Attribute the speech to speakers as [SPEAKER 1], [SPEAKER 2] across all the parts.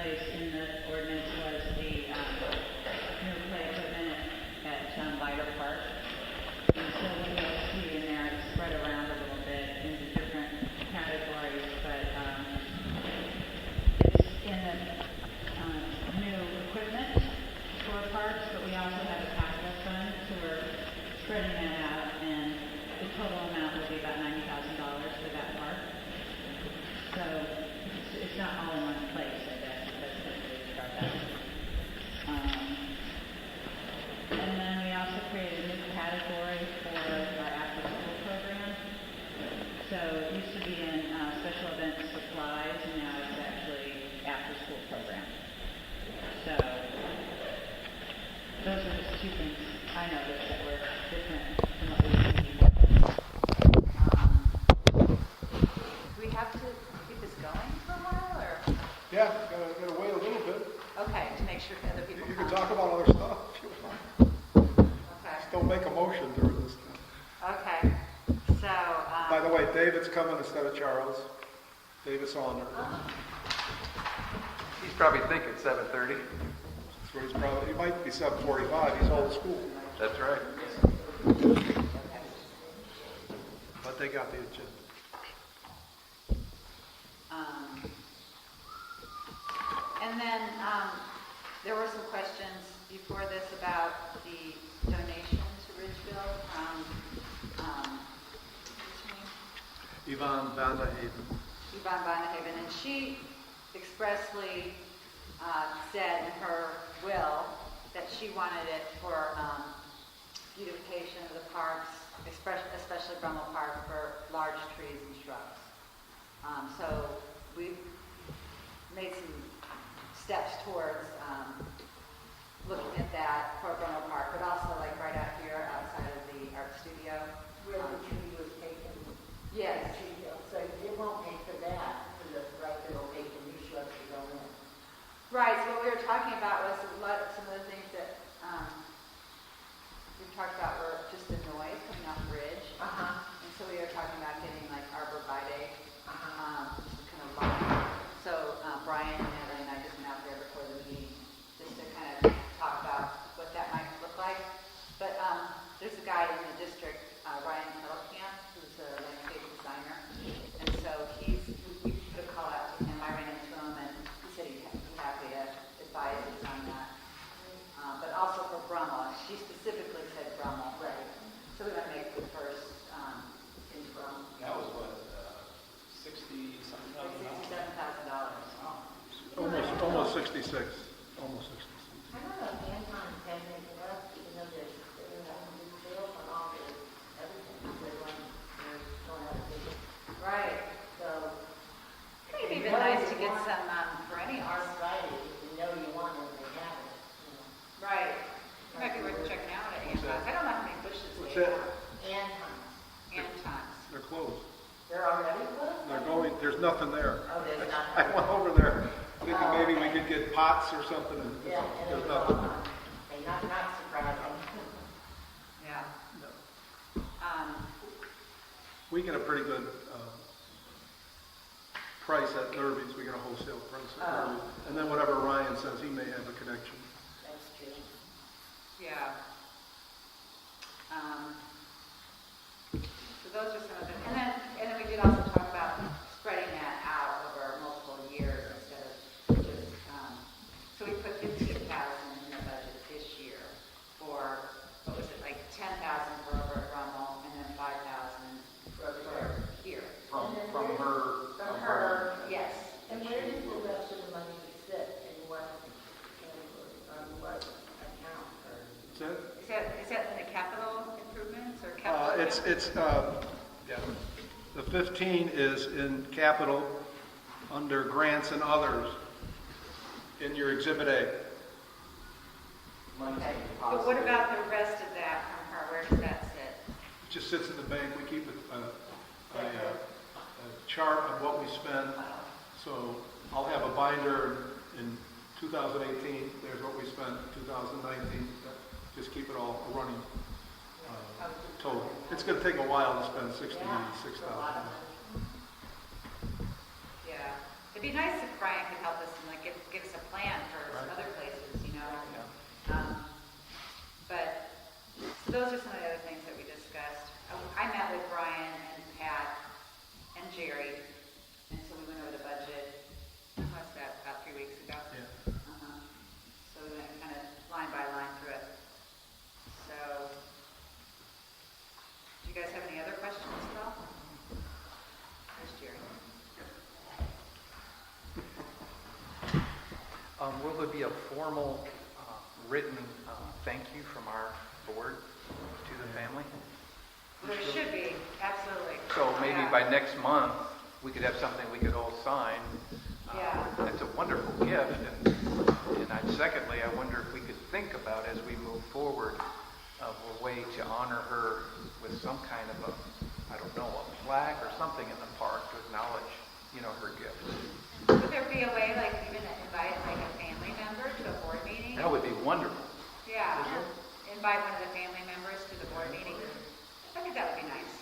[SPEAKER 1] place in the ordinance was the new play equipment at Vital Park. And so what you'll see in there, it's spread around a little bit into different categories, but it's in the new equipment for parks, but we also have a capital fund, so we're spreading that out, and the total amount will be about $90,000 for that park. So it's not all in one place, I guess. That's what we describe that. And then we also created a new category for our after-school program. So it used to be in special event supplies, and now it's actually after-school program. So those are just two things I noticed that were different from what we used to do.
[SPEAKER 2] Do we have to keep this going for a while, or?
[SPEAKER 3] Yeah, gotta wait a little bit.
[SPEAKER 2] Okay, to make sure other people
[SPEAKER 3] You
[SPEAKER 2] come.
[SPEAKER 3] can talk about other stuff if you want.
[SPEAKER 2] Okay.
[SPEAKER 3] Just don't make a motion during this time.
[SPEAKER 2] Okay. So.
[SPEAKER 3] By the way, David's coming instead of Charles. David Saunders.
[SPEAKER 4] He's probably thinking 7:30.
[SPEAKER 3] That's where he's probably, he might be 7:45. He's old school.
[SPEAKER 4] That's right.
[SPEAKER 3] But they got the agenda.
[SPEAKER 2] And then there were some questions before this about the donation to Ridgeville from what's her name?
[SPEAKER 3] Yvonne Vanderhaven.
[SPEAKER 2] Yvonne Bonnehaven, and she expressly said in her will that she wanted it for beautification of the parks, especially Brummel Park, for large trees and shrubs. So we've made some steps towards looking at that for Brummel Park, but also like right out here outside of the art studio.
[SPEAKER 5] Where the tree was taken.
[SPEAKER 2] Yes.
[SPEAKER 5] So it won't pay for that, for the, right, it'll pay for new shrubs to go in.
[SPEAKER 2] Right, so what we were talking about was some of the things that we talked about were just the noise coming off the ridge. And so we were talking about getting like arborvitae, which is kind of long. So Brian and Natalie and I just went out there before the meeting just to kind of talk about what that might look like. But there's a guy in the district, Ryan Kellerkamp, who's a landscape designer. And so we put a call out to him. I ran into him and he said he'd be happy to advise us on that. But also for Brummel. She specifically said Brummel.
[SPEAKER 5] Right.
[SPEAKER 2] So we're going to make the first in Brummel.
[SPEAKER 6] That was what, 60-something thousand dollars?
[SPEAKER 2] $67,000.
[SPEAKER 3] Almost 66. Almost 66.
[SPEAKER 5] I don't know if Anton has anything left, even though they're having big sales on all their everything. They're going out of business.
[SPEAKER 2] Right.
[SPEAKER 5] So.
[SPEAKER 2] It'd be even nice to get some perennials.
[SPEAKER 5] Our Friday, if you know you want it, they have it. You know.
[SPEAKER 2] Right. It might be worth checking out at Anton's. I don't know how many bushes
[SPEAKER 3] What's
[SPEAKER 2] they
[SPEAKER 3] that?
[SPEAKER 2] have.
[SPEAKER 5] Anton's.
[SPEAKER 2] Anton's.
[SPEAKER 3] They're closed.
[SPEAKER 5] They're already closed?
[SPEAKER 3] They're going, there's nothing there.
[SPEAKER 5] Oh, there's not.
[SPEAKER 3] I went over there thinking maybe we could get pots or something, and
[SPEAKER 5] Yeah, and
[SPEAKER 3] there's
[SPEAKER 5] it's all
[SPEAKER 3] nothing.
[SPEAKER 5] on. Okay, not surprising.
[SPEAKER 2] Yeah.
[SPEAKER 3] No.
[SPEAKER 2] We
[SPEAKER 3] We get a pretty good price at Nervies. We get a wholesale price at Nervies. And then whatever Ryan says, he may have a connection.
[SPEAKER 5] That's true.
[SPEAKER 2] Yeah. So those are some of them. And then we did also talk about spreading that out over multiple years instead of just, so we put 15,000 in the budget this year for, what was it, like 10,000 for over at Rummel and then 5,000 for here.
[SPEAKER 4] From her.
[SPEAKER 2] From her, yes.
[SPEAKER 5] And where does the rest of the money sit, in what category, on what account, or?
[SPEAKER 3] Is that?
[SPEAKER 2] Is that in the capital improvements or capital?
[SPEAKER 3] Yeah. The 15 is in capital under grants and others in your Exhibit A.
[SPEAKER 2] Okay. But what about the rest of that from her? Where does that sit?
[SPEAKER 3] It just sits in the bank. We keep a chart of what we spend. So I'll have a binder in 2018. There's what we spent. 2019. Just keep it all running. Total. It's going to take a while to spend $66,000.
[SPEAKER 2] Yeah. It'd be nice if Brian could help us and like give us a plan for other places, you know? But, so those are some of the other things that we discussed. I met with Brian and Pat and Jerry, and so we went over the budget, what's that, about 3 weeks ago?
[SPEAKER 3] Yeah.
[SPEAKER 2] So we went kind of line by line through it. So, do you guys have any other questions at all? There's Jerry.
[SPEAKER 4] Will there be a formal written thank you from our board to the family?
[SPEAKER 2] There should be, absolutely.
[SPEAKER 4] So maybe
[SPEAKER 2] Yeah.
[SPEAKER 4] by next month, we could have something we could all sign.
[SPEAKER 2] Yeah.
[SPEAKER 4] It's a wonderful gift, secondly, I wonder if we could think about, as we move forward, of a way to honor her with some kind of a, I don't know, a plaque or something in the park to acknowledge, her gift.
[SPEAKER 2] Would there be a way, like, even to invite, like, a family member to a board meeting?
[SPEAKER 4] That would be wonderful.
[SPEAKER 2] Yeah, invite one of the family members to the board meeting. I think that would be nice.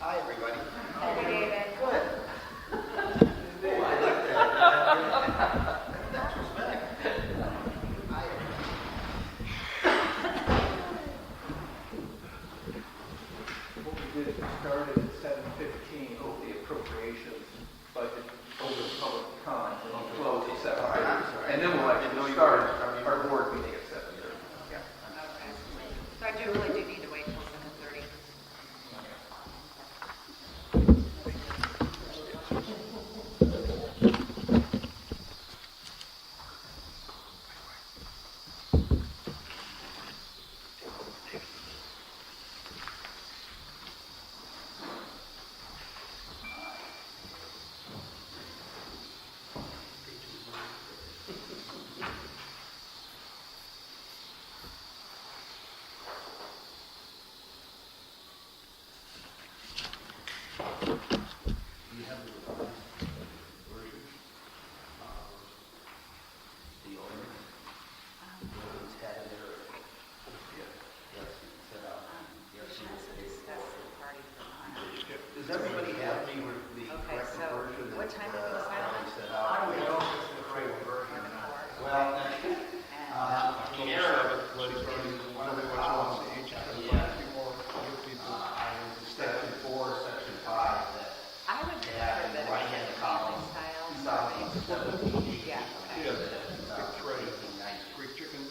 [SPEAKER 7] Hi, everybody.
[SPEAKER 2] Hey, David.
[SPEAKER 3] What we did is we started at 7:15 over the appropriations budget over the public comment, and we'll close at 7:30. And then we'll actually start our board meeting at 7:30.
[SPEAKER 2] Okay. So I really do need to wait till 7:30.
[SPEAKER 7] You have the version of the ordinance. It's had there. Yes, it's set out. Yes,
[SPEAKER 2] Discuss the party for mine.
[SPEAKER 7] does everybody have the
[SPEAKER 2] Okay,
[SPEAKER 7] correct
[SPEAKER 2] so
[SPEAKER 7] version?
[SPEAKER 2] what time did we decide on?
[SPEAKER 7] Set out?
[SPEAKER 6] we know if it's the correct version or not?
[SPEAKER 7] Well,
[SPEAKER 2] And
[SPEAKER 7] Eric,
[SPEAKER 3] Ladies,
[SPEAKER 7] one of the
[SPEAKER 3] what you want to see each of the before give people.
[SPEAKER 7] section 4, section 5, that
[SPEAKER 2] I would prefer
[SPEAKER 7] Yeah,
[SPEAKER 2] that it
[SPEAKER 7] right
[SPEAKER 2] was
[SPEAKER 7] hand
[SPEAKER 2] a
[SPEAKER 7] column,
[SPEAKER 2] style.
[SPEAKER 7] 2017.
[SPEAKER 2] Yeah, okay.
[SPEAKER 3] Yeah, big tray, Greek chicken.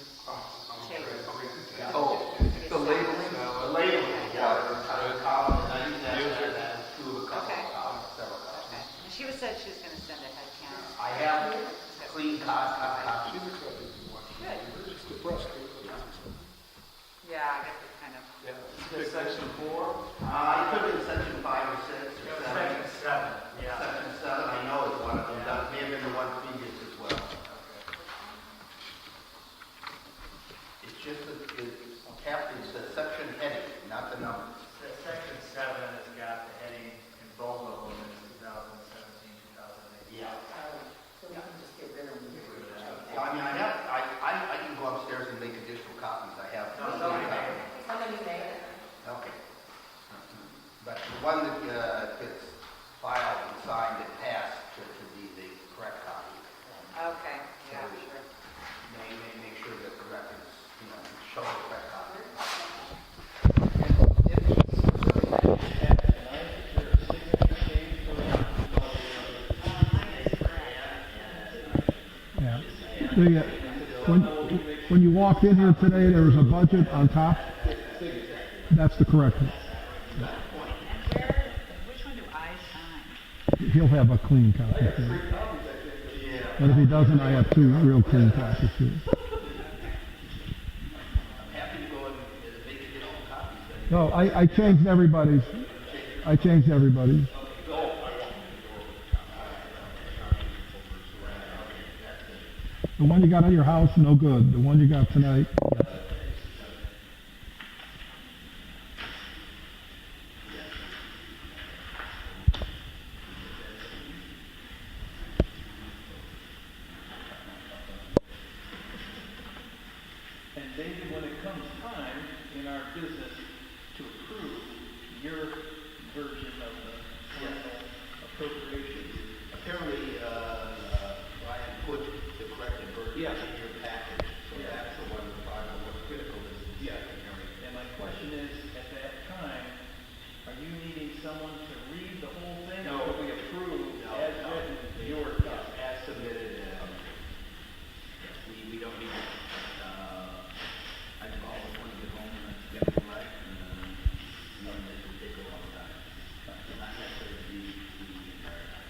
[SPEAKER 2] Shake.
[SPEAKER 4] Oh, the labeling?
[SPEAKER 7] The labeling, column, and I use that to a couple
[SPEAKER 2] Okay.
[SPEAKER 7] of columns, several columns.
[SPEAKER 2] Okay. And she was said she was gonna send a head count.
[SPEAKER 7] I have clean copies.
[SPEAKER 3] She's accepted if you want.
[SPEAKER 2] Good.
[SPEAKER 3] It's depressed.
[SPEAKER 2] Yeah, I guess it's kind of,
[SPEAKER 3] Yeah.
[SPEAKER 7] Is it section 4? I put it in section 5 or 6 or 7.
[SPEAKER 6] Section 7, yeah.
[SPEAKER 7] Section 7, I know is one of them, that may have been the one previous as well. It's just that it's the section heading, not the number.
[SPEAKER 6] Section 7 has got the heading in both of them in 2017, 2018.
[SPEAKER 7] Yeah.
[SPEAKER 5] So we can just get rid of them.
[SPEAKER 7] I mean, I can go upstairs and make additional copies. I have.
[SPEAKER 6] No, somebody made it.
[SPEAKER 5] Somebody made it.
[SPEAKER 7] Okay. But the one that gets filed and signed and passed to be the correct copy.
[SPEAKER 2] okay, yeah, sure.
[SPEAKER 7] Make sure that the records, show the correct copy.
[SPEAKER 8] Yeah. When you walked in here today, there was a budget on top. That's the correct one.
[SPEAKER 1] And which one do I sign?
[SPEAKER 8] He'll have a clean copy for you. And if he doesn't, I have two real clean copies too.
[SPEAKER 7] Happy to go and make additional copies.
[SPEAKER 8] No, I changed everybody's. I changed everybody's. The one you got at your house, no good. The one you got tonight, yes.
[SPEAKER 9] And David, when it comes time in our business to approve your version of the final appropriations.
[SPEAKER 7] Apparently, Ryan put the corrected version
[SPEAKER 9] Yeah.
[SPEAKER 7] in your package, so that's the one that probably more critical is the secondary.
[SPEAKER 9] And my question is, at that time, are you needing someone to read the whole thing?
[SPEAKER 7] No.
[SPEAKER 9] Or we approve
[SPEAKER 7] No,
[SPEAKER 9] as
[SPEAKER 7] no.
[SPEAKER 9] written your
[SPEAKER 7] Yes, as submitted, we don't need, I always want to get home and get it right, and, knowing that it will take a long time. Not necessarily the entire time.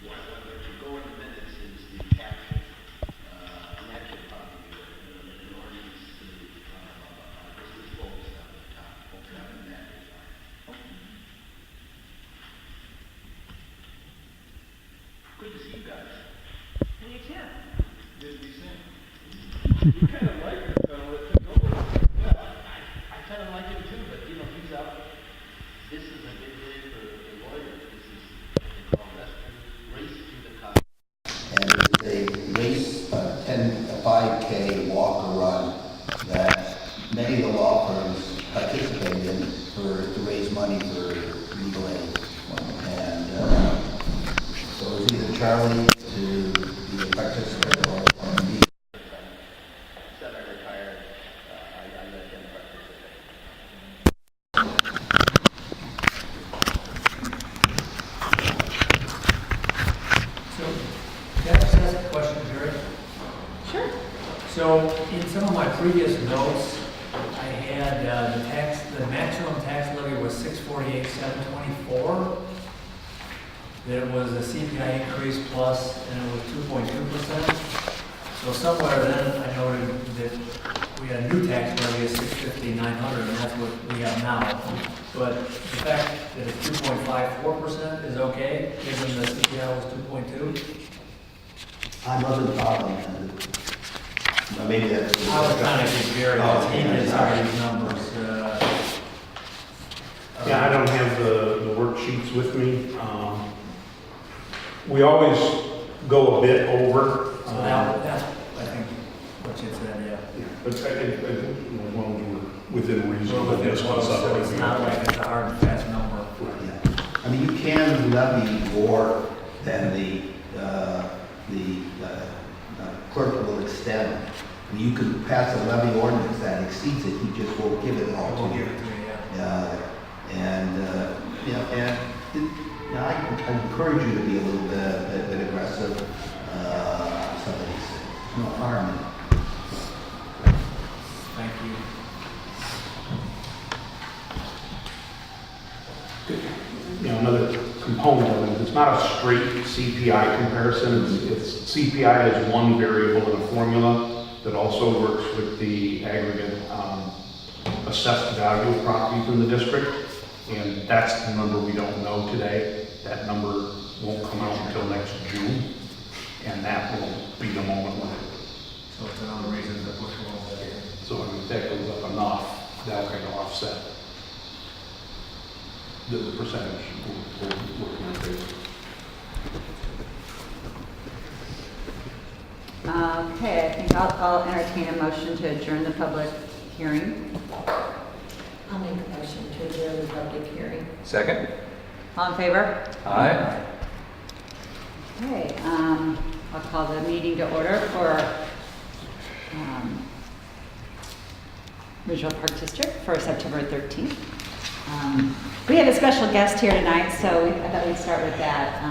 [SPEAKER 7] What should go in the minutes is the caption, and that should probably be an ordinance to, this is focused on the top, focused on that is fine. Good to see you guys.
[SPEAKER 1] You too.
[SPEAKER 9] Good to be seen. You kind of like the fellow that took over.
[SPEAKER 7] I kind of like him too, but you know, he's out. This is a big day for the lawyers. This is what they call race to the top. And it's a race, 5K walk or run that many of the law firms participate in to raise money for legal aid. And so it's either Charlie to be a participant or me. Semi-retired, I let him participate.
[SPEAKER 10] So, can I just ask a question, Jerry?
[SPEAKER 1] Sure.
[SPEAKER 10] So, in some of my previous notes, I had the maximum tax levy was $648,724. That it was a CPI increase plus, and it was 2.2%. So somewhere then, I noted that we had a new tax levy of $650,900, and that's what we have now. But the fact that it's 2.54% is okay, given the CPI was 2.2?
[SPEAKER 7] I wasn't following that. Well, maybe that's.
[SPEAKER 10] I was trying to get Jerry,
[SPEAKER 7] Oh,
[SPEAKER 10] he did some of these numbers.
[SPEAKER 11] Yeah, I don't have the worksheets with me. We always go a bit over.
[SPEAKER 10] So that's, I think, what you said, yeah.
[SPEAKER 11] But I think, as long as we're within reason,
[SPEAKER 10] Well,
[SPEAKER 11] this one's up.
[SPEAKER 10] so it's not like it's a hard and fast number.
[SPEAKER 7] Yeah. I mean, you can levy more than the clerk will extend. I mean, you can pass a levy ordinance that exceeds it, he just won't give it all
[SPEAKER 10] We'll
[SPEAKER 7] to
[SPEAKER 10] give
[SPEAKER 7] you.
[SPEAKER 10] it to you, yeah.
[SPEAKER 7] I encourage you to be a little bit aggressive, some of these things. No harm in it.
[SPEAKER 10] Thank you.
[SPEAKER 11] You know, another component of it, it's not a straight CPI comparison. It's CPI is one variable in a formula that also works with the aggregate assessed value of properties in the district. And that's the number we don't know today. That number won't come out until next June. And that will be the moment when it,
[SPEAKER 10] So it's another reason to push a little bit.
[SPEAKER 11] so I mean, if that goes up enough, that'll kind of offset the percentage will work in our favor.
[SPEAKER 2] Okay, I think I'll entertain a motion to adjourn the public hearing.
[SPEAKER 5] I'll make a motion to adjourn the public hearing.
[SPEAKER 4] Second?
[SPEAKER 2] All in favor?
[SPEAKER 4] Aye.
[SPEAKER 2] Okay, I'll call the meeting to order for Ridgeville Park District for September 13th. We have a special guest here tonight, so I thought we'd start with that.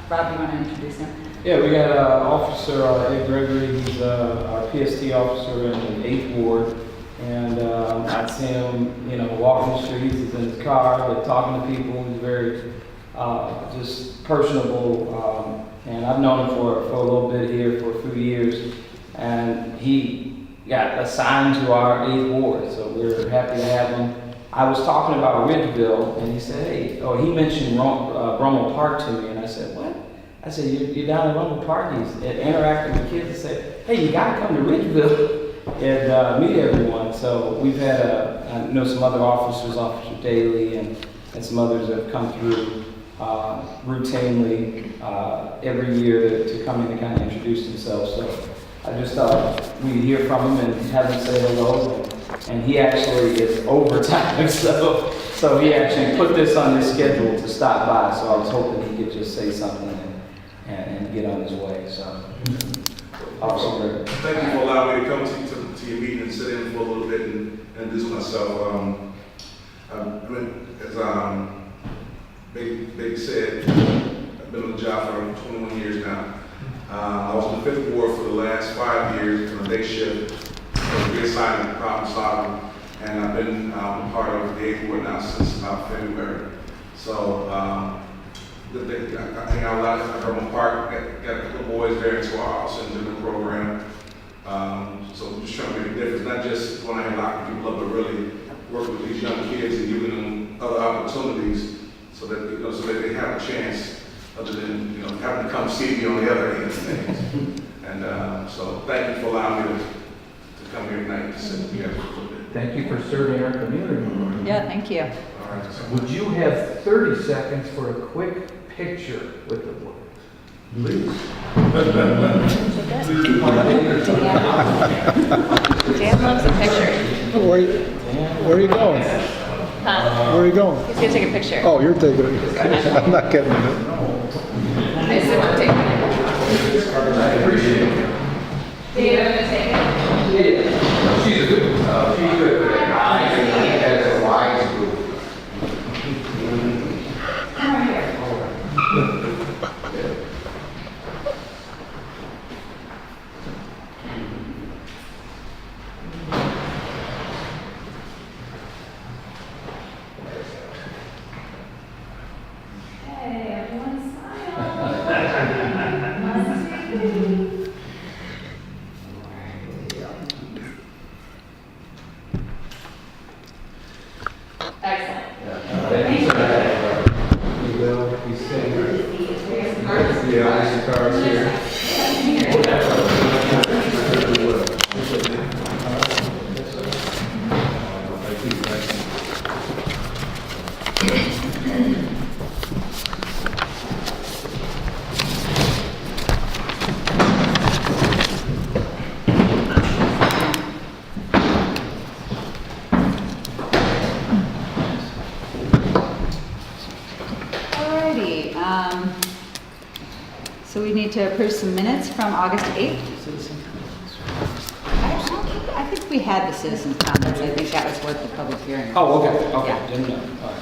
[SPEAKER 2] Rob, you want to introduce him?
[SPEAKER 12] Yeah, we got Officer Ed Gregory. He's our PST officer in the 8th Ward. And I'd seen him, walking the streets. He's in his car, like, talking to people. He's very just personable. And I've known him for a little bit here for a few years. And he got assigned to our 8th Ward, so we're happy to have him. I was talking about Ridgeville, and he said, he mentioned Brummel Park to me, and I said, what? I said, you're down in Brummel Park? He's interacting with kids and said, hey, you gotta come to Ridgeville and meet everyone. So we've had, I know some other officers, Officer Daly, and some others that have come through routinely every year to come in and kind of introduce themselves. So I just thought we'd hear from him and have him say hello. And he actually is overtime, so he actually put this on his schedule to stop by, so I was hoping he could just say something and get on his way, so. Officer Gregory.
[SPEAKER 11] Thank you for allowing me to come to your meeting and sit in for a little bit and introduce myself. As Baby said, I've been on the job for 21 years now. I was in the 5th Ward for the last 5 years on a day shift, reassignment, problem solving, and I've been part of the 8th Ward now since about February. So, I hang out a lot at Herman Park, got a couple of boys there into our office and do the program. So I'm just trying to make a difference, not just when I lock people up, but really work with these young kids and giving them other opportunities so that, so that they have a chance other than, having to come see me on the other end of things. And so thank you for allowing me to come here tonight to sit together a little bit.
[SPEAKER 4] Thank you for serving our community.
[SPEAKER 2] Yeah, thank you.
[SPEAKER 11] All right. So
[SPEAKER 4] Would you have 30 seconds for a quick picture with the board? Please.
[SPEAKER 2] Dan loves a picture.
[SPEAKER 8] Where are you going?
[SPEAKER 2] Huh?
[SPEAKER 8] Where are you going?
[SPEAKER 2] He's gonna take a picture.
[SPEAKER 8] Oh, you're taking it. I'm not getting it.
[SPEAKER 2] I said we're taking it.
[SPEAKER 4] I appreciate it.
[SPEAKER 2] Dave, I'm gonna take it.
[SPEAKER 4] Yeah. She's a good, she's good. As a wise group.
[SPEAKER 2] Come right here. Hey, everyone smile. Excellent.
[SPEAKER 12] He will, he's saying. Yeah, Mr. Carr's here.
[SPEAKER 2] Alrighty, so we need to approve some minutes from August 8th. I think we had the citizens' comments. I think that was worth the public hearing.
[SPEAKER 12] Oh, okay,
[SPEAKER 2] Yeah.
[SPEAKER 12] didn't know, all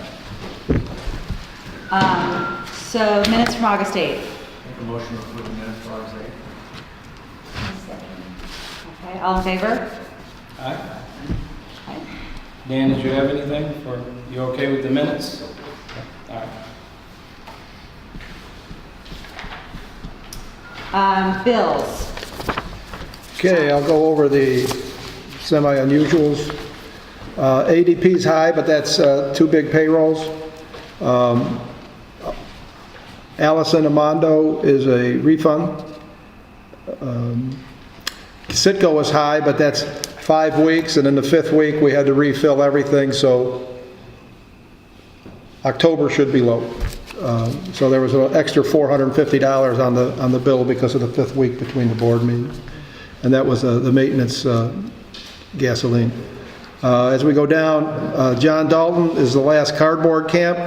[SPEAKER 12] right.
[SPEAKER 2] So minutes from August 8th.
[SPEAKER 4] Make a motion to approve the minutes for August 8th.
[SPEAKER 2] Okay, all in favor?
[SPEAKER 12] All right.
[SPEAKER 2] Okay.
[SPEAKER 12] Dan, did you have anything, or you okay with the minutes? All right.
[SPEAKER 2] Bills.
[SPEAKER 8] Okay, I'll go over the semi-unusuals. ADP's high, but that's 2 big payrolls. Allison Amando is a refund. Citgo was high, but that's 5 weeks, and in the 5th week, we had to refill everything, so October should be low. So there was an extra $450 on the bill because of the 5th week between the board meetings, and that was the maintenance gasoline. As we go down, John Dalton is the last cardboard camp.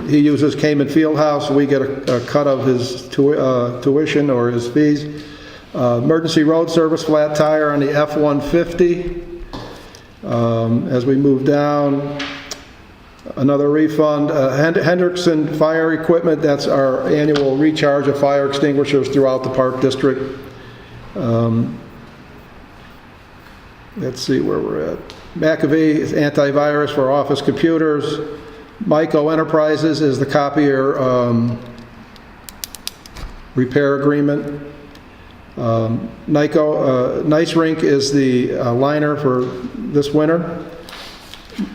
[SPEAKER 8] He uses Cayman Fieldhouse. We get a cut of his tuition or his fees. Emergency road service, flat tire on the F-150. As we move down, another refund. Hendrickson Fire Equipment, that's our annual recharge of fire extinguishers throughout the Park District. Let's see where we're at. McAfee is antivirus for office computers. Myco Enterprises is the copier repair agreement. Nice Rink is the liner for this winter.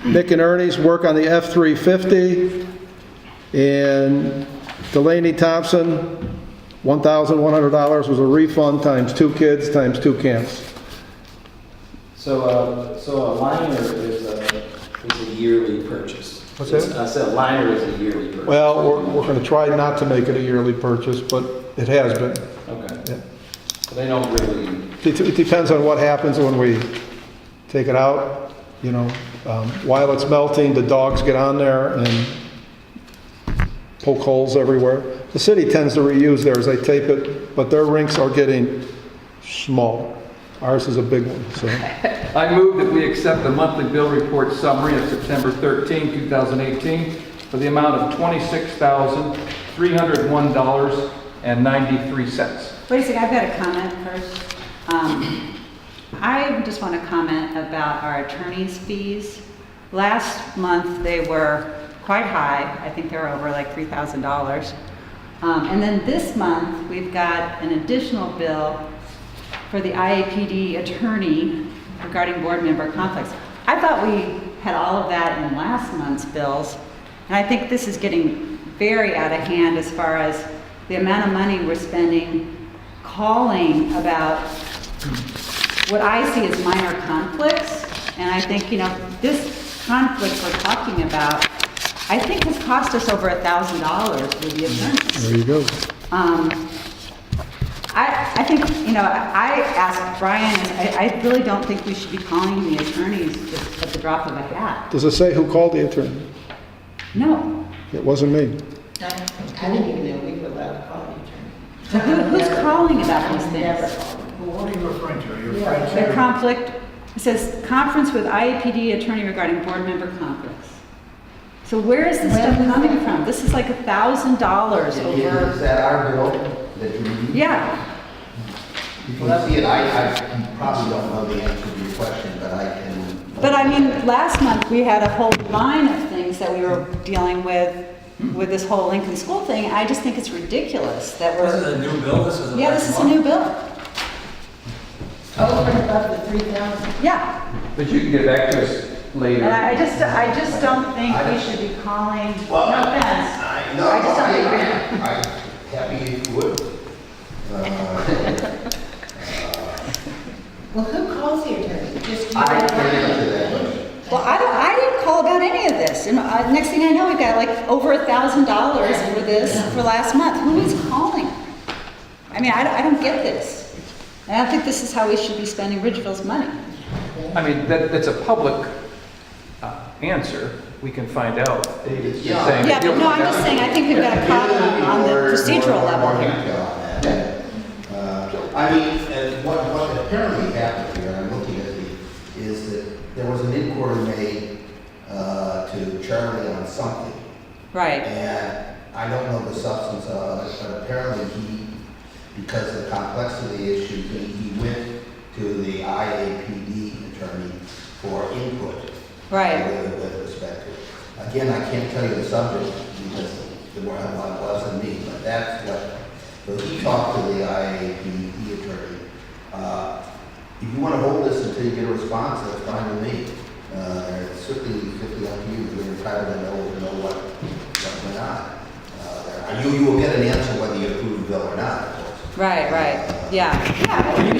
[SPEAKER 8] Nick and Ernie's work on the F-350. And Delaney Thompson, $1,100 was a refund times 2 kids times 2 camps.
[SPEAKER 12] So a liner is a yearly purchase.
[SPEAKER 8] What's that?
[SPEAKER 12] I said a liner is a yearly purchase.
[SPEAKER 8] Well, we're going to try not to make it a yearly purchase, but it has been.
[SPEAKER 12] Okay.
[SPEAKER 8] Yeah.
[SPEAKER 12] So they don't really,
[SPEAKER 8] It depends on what happens when we take it out, you know, while it's melting, the dogs get on there and poke holes everywhere. The city tends to reuse theirs, they tape it, but their rinks are getting smaller. Ours is a big one, so.
[SPEAKER 13] I move that we accept the monthly bill report summary of September 13, 2018 for the amount of $26,301.93.
[SPEAKER 2] Wait a second, I've got a comment first. I just want to comment about our attorney's fees. Last month, they were quite high. I think they were over like $3,000. And then this month, we've got an additional bill for the IAPD attorney regarding board member conflicts. I thought we had all of that in last month's bills, and I think this is getting very out of hand as far as the amount of money we're spending calling about what I see as minor conflicts. And I think, you know, this conflict we're talking about, I think has cost us over $1,000 with the attorneys.
[SPEAKER 8] There you go.
[SPEAKER 2] I think, you know, I asked Brian, I really don't think we should be calling the attorneys just at the drop of a hat.
[SPEAKER 8] Does it say who called the attorney?
[SPEAKER 2] No.
[SPEAKER 8] It wasn't me.
[SPEAKER 5] I didn't even know we were allowed to call the attorney.
[SPEAKER 2] Who's calling about these things?
[SPEAKER 4] What are you referring to? Are you
[SPEAKER 2] The conflict, it says conference with IAPD attorney regarding board member conflicts. So where is this stuff coming from? This is like $1,000 over.
[SPEAKER 7] Is that our bill that you need?
[SPEAKER 2] Yeah.
[SPEAKER 7] You can see it, I probably don't know the answer to your question, but I can.
[SPEAKER 2] But I mean, last month we had a whole line of things that we were dealing with this whole Lincoln School thing. I just think it's ridiculous that we're.
[SPEAKER 10] This is a new bill, this is a.
[SPEAKER 2] Yeah, this is a new bill.
[SPEAKER 5] Over and above the 3,000?
[SPEAKER 2] Yeah.
[SPEAKER 13] But you can get back to us later.
[SPEAKER 2] And I just don't think we should be calling, no offense. I just don't think we.
[SPEAKER 7] I'm happy if you would.
[SPEAKER 5] Well, who calls the attorney? Just you?
[SPEAKER 7] I can't answer that question.
[SPEAKER 2] Well, I didn't call about any of this. And next thing I know, we've got like over $1,000 for this for last month. Who is calling? I mean, I don't get this. And I don't think this is how we should be spending Ridgeville's money.
[SPEAKER 13] I mean, that's a public answer. We can find out. It's just saying-
[SPEAKER 2] Yeah, but no, I'm just saying, I think we've got a problem on the procedural level here.
[SPEAKER 7] I mean, what apparently happened here, I'm looking at is that there was an inquiry made to Charlie on something.
[SPEAKER 2] Right.
[SPEAKER 7] And I don't know the substance of it, but apparently because of the complexity of the issue, he went to the IAPD attorney for input.
[SPEAKER 2] Right.
[SPEAKER 7] With respect to it. Again, I can't tell you the subject because the more it wasn't me, but that's what, so he talked to the IAPD attorney. If you want to hold this until you get a response, that's fine with me. It's certainly 50 up to you. You're entitled to know what went on. You will get an answer whether you approve the bill or not, of course.
[SPEAKER 2] Right, yeah.
[SPEAKER 10] You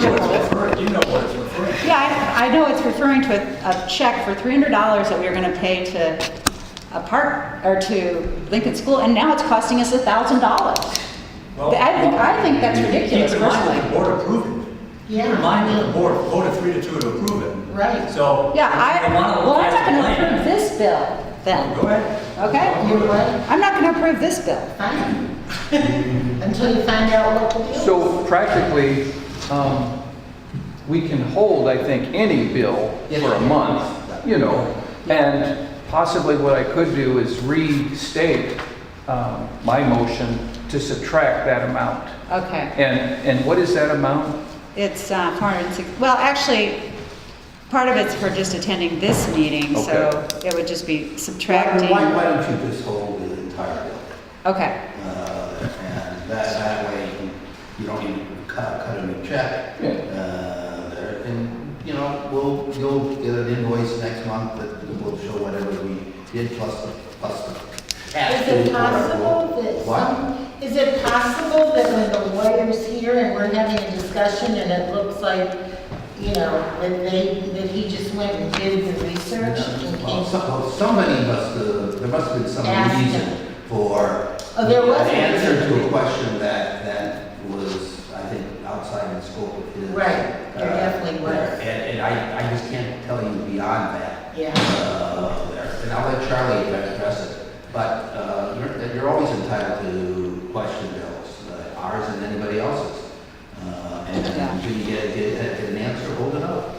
[SPEAKER 10] know what it's referring to.
[SPEAKER 2] Yeah, I know it's referring to a check for $300 that we were going to pay to a park, or to Lincoln School, and now it's costing us $1,000.
[SPEAKER 10] Well,
[SPEAKER 2] I think that's ridiculous,
[SPEAKER 10] Keep in mind
[SPEAKER 2] personally.
[SPEAKER 10] that the board approved it. Keep in mind that the board voted 3-2 to approve it.
[SPEAKER 5] Right.
[SPEAKER 10] So.
[SPEAKER 2] Yeah,
[SPEAKER 10] if they wanna
[SPEAKER 2] I'm
[SPEAKER 10] look
[SPEAKER 2] not
[SPEAKER 10] at the
[SPEAKER 2] going to
[SPEAKER 10] plan-
[SPEAKER 2] approve this bill then,
[SPEAKER 10] Go ahead.
[SPEAKER 2] okay?
[SPEAKER 5] You're what?
[SPEAKER 2] I'm not going to approve this bill.
[SPEAKER 5] Fine. Until you find out what the deal is.
[SPEAKER 13] So practically, we can hold, I think, any bill for a month, you know, and possibly what I could do is restate my motion to subtract that amount.
[SPEAKER 2] Okay.
[SPEAKER 13] And what is that amount?
[SPEAKER 2] It's 460, well, actually, part of it's for just attending this meeting, so it would just be subtracting.
[SPEAKER 7] Why don't you just hold the entire bill?
[SPEAKER 2] Okay.
[SPEAKER 7] And that way you don't need to cut a new check.
[SPEAKER 13] Yeah.
[SPEAKER 7] And, you know, you'll get an invoice next month that will show whatever we did plus the cash.
[SPEAKER 5] Is it possible that is it possible that when the lawyer's here and we're having a discussion and it looks like, you know, that he just went and did the research and came
[SPEAKER 7] Somebody there must have been some
[SPEAKER 5] Asked
[SPEAKER 7] reason
[SPEAKER 5] him.
[SPEAKER 7] for
[SPEAKER 5] there was
[SPEAKER 7] an
[SPEAKER 5] a
[SPEAKER 7] answer
[SPEAKER 5] reason.
[SPEAKER 7] to a question that was, I think, outside the scope of his.
[SPEAKER 5] Right. There definitely was.
[SPEAKER 7] And I just can't tell you beyond that.
[SPEAKER 5] Yeah.
[SPEAKER 7] There. And I'll let Charlie address it. But you're always entitled to question bills, ours and anybody else's. And until you get an answer, hold it up.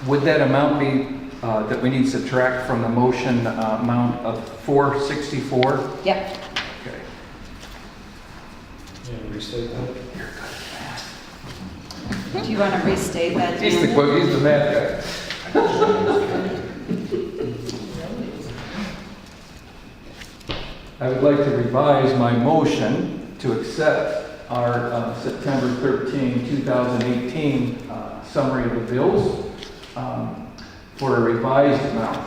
[SPEAKER 13] Would that amount be, that we need to subtract from the motion amount of 464?
[SPEAKER 2] Yep.
[SPEAKER 13] Okay.
[SPEAKER 12] Yeah, restate that.
[SPEAKER 2] Do you want to restate that?
[SPEAKER 13] He's the
[SPEAKER 2] Dan?
[SPEAKER 13] quick, he's the math guy. I would like to revise my motion to accept our September 13, 2018 summary of the bills for a revised amount,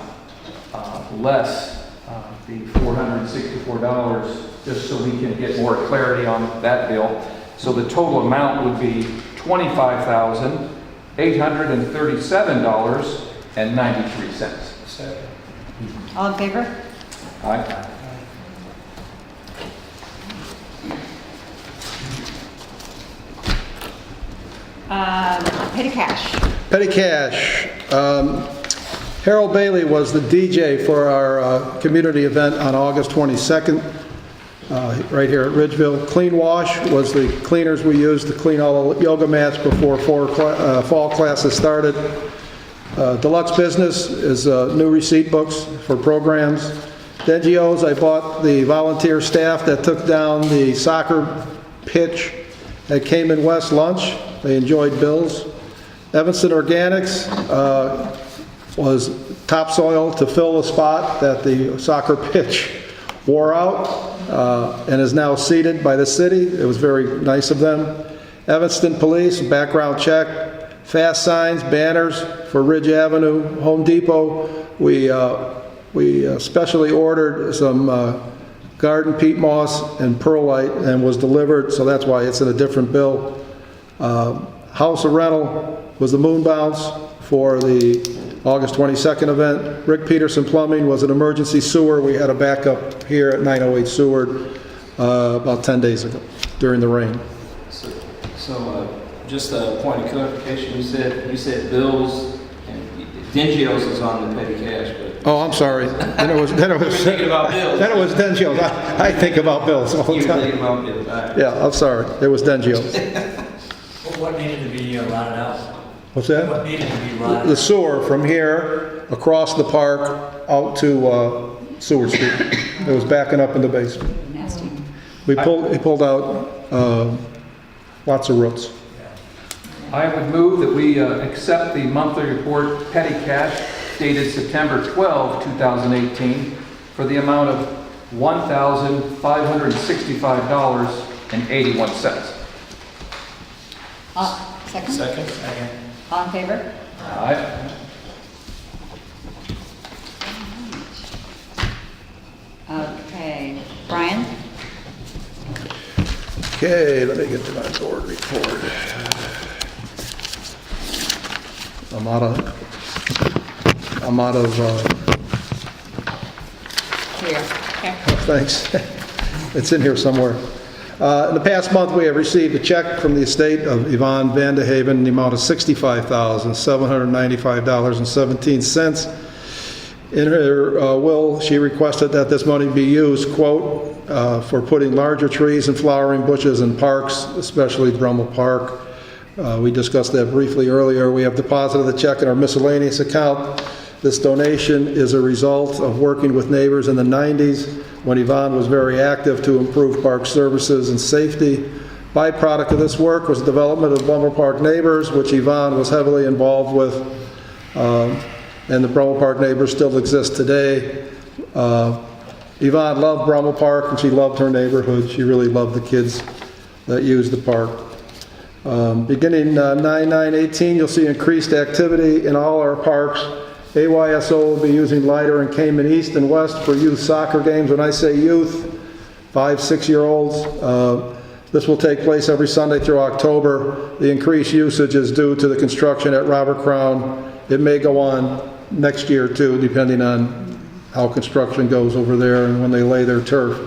[SPEAKER 13] less the $464, just so we can get more clarity on that bill. So the total amount would be $25,837.93.
[SPEAKER 12] Second.
[SPEAKER 2] All in favor?
[SPEAKER 13] Aye.
[SPEAKER 2] Petty cash.
[SPEAKER 8] Petty cash. Harold Bailey was the DJ for our community event on August 22nd, right here at Ridgeville. Clean Wash was the cleaners we used to clean all the yoga mats before fall classes started. Deluxe Business is new receipt books for programs. Dengios, I bought the volunteer staff that took down the soccer pitch at Cayman West lunch. They enjoyed bills. Evanston Organics was topsoil to fill the spot that the soccer pitch wore out and is now seeded by the city. It was very nice of them. Evanston Police, background check. Fast signs, banners for Ridge Avenue. Home Depot, we specially ordered some garden peat moss and perlite and was delivered, so that's why it's in a different bill. House of Rental was the moon bounce for the August 22nd event. Rick Peterson Plumbing was an emergency sewer. We had a backup here at 908 Seward about 10 days ago during the rain.
[SPEAKER 12] So just a point of clarification, you said bills, and Dengios is on the petty cash, but...
[SPEAKER 8] Oh, I'm sorry. Then it was
[SPEAKER 12] thinking about bills.
[SPEAKER 8] Then it was Dengios. I think about bills all the
[SPEAKER 12] You were
[SPEAKER 8] time.
[SPEAKER 12] thinking about bills, all right.
[SPEAKER 8] Yeah, I'm sorry. It was Dengios.
[SPEAKER 10] What needed to be rotted out?
[SPEAKER 8] What's that?
[SPEAKER 10] What needed to be rotted
[SPEAKER 8] The
[SPEAKER 10] out?
[SPEAKER 8] sewer from here across the park out to Seward Street. It was backing up in the basement.
[SPEAKER 2] Nasty.
[SPEAKER 8] We pulled out lots of roots.
[SPEAKER 13] I would move that we accept the monthly report petty cash dated September 12, 2018 for the amount of $1,565.81.
[SPEAKER 2] Second?
[SPEAKER 12] Second?
[SPEAKER 2] All in favor?
[SPEAKER 13] Aye.
[SPEAKER 2] Okay. Brian?
[SPEAKER 8] Okay, let me get to my board report. I'm out of
[SPEAKER 2] Here. Okay.
[SPEAKER 8] thanks. It's in here somewhere. In the past month, we have received a check from the estate of Yvonne Vandehaven in the amount of $65,795.17. In her will, she requested that this money be used, quote, for putting larger trees and flowering bushes in parks, especially Brummel Park. We discussed that briefly earlier. We have deposited the check in our miscellaneous account. This donation is a result of working with neighbors in the 90s when Yvonne was very active to improve park services and safety. Byproduct of this work was the development of Brummel Park Neighbors, which Yvonne was heavily involved with, and the Brummel Park Neighbors still exist today. Yvonne loved Brummel Park and she loved her neighborhood. She really loved the kids that used the park. Beginning 9/9/18, you'll see increased activity in all our parks. AYSO will be using Leiter and Cayman East and West for youth soccer games. When I say youth, 5-6-year-olds, this will take place every Sunday through October. The increased usage is due to the construction at Robert Crown. It may go on next year too, depending on how construction goes over there and when they lay their turf.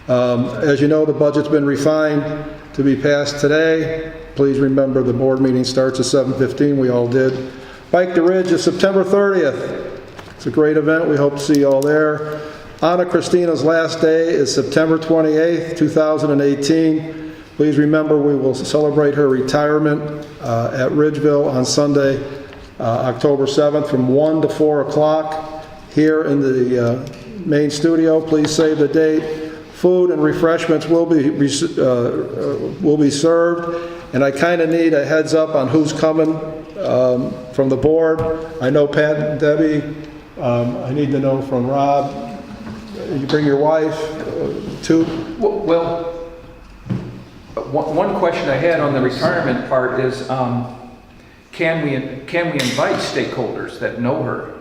[SPEAKER 8] As you know, the budget's been refined to be passed today. Please remember, the board meeting starts at 7:15. We all did. Bike the Ridge is September 30th. It's a great event. We hope to see you all there. Anna Christina's last day is September 28th, 2018. Please remember, we will celebrate her retirement at Ridgeville on Sunday, October 7th from 1 to 4 o'clock here in the main studio. Please save the date. Food and refreshments will be served, and I kind of need a heads up on who's coming from the board. I know Pat and Debbie. I need to know from Rob. You bring your wife too?
[SPEAKER 13] Well, one question I had on the retirement part is, can we invite stakeholders that know her?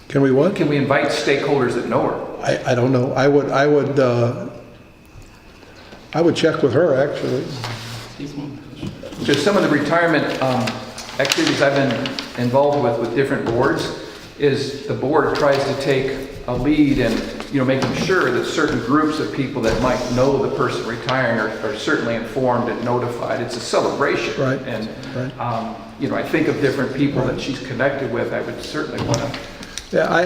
[SPEAKER 8] Can we what?
[SPEAKER 13] Can we invite stakeholders that know her?
[SPEAKER 8] I don't know. I would check with her, actually.
[SPEAKER 13] Just some of the retirement activities I've been involved with different boards is the board tries to take a lead and, making sure that certain groups of people that might know the person retiring are certainly informed and notified. It's a celebration.
[SPEAKER 8] Right.
[SPEAKER 13] And,
[SPEAKER 8] Right.
[SPEAKER 13] I think of different people that she's connected with. I would certainly want to.
[SPEAKER 8] Yeah, I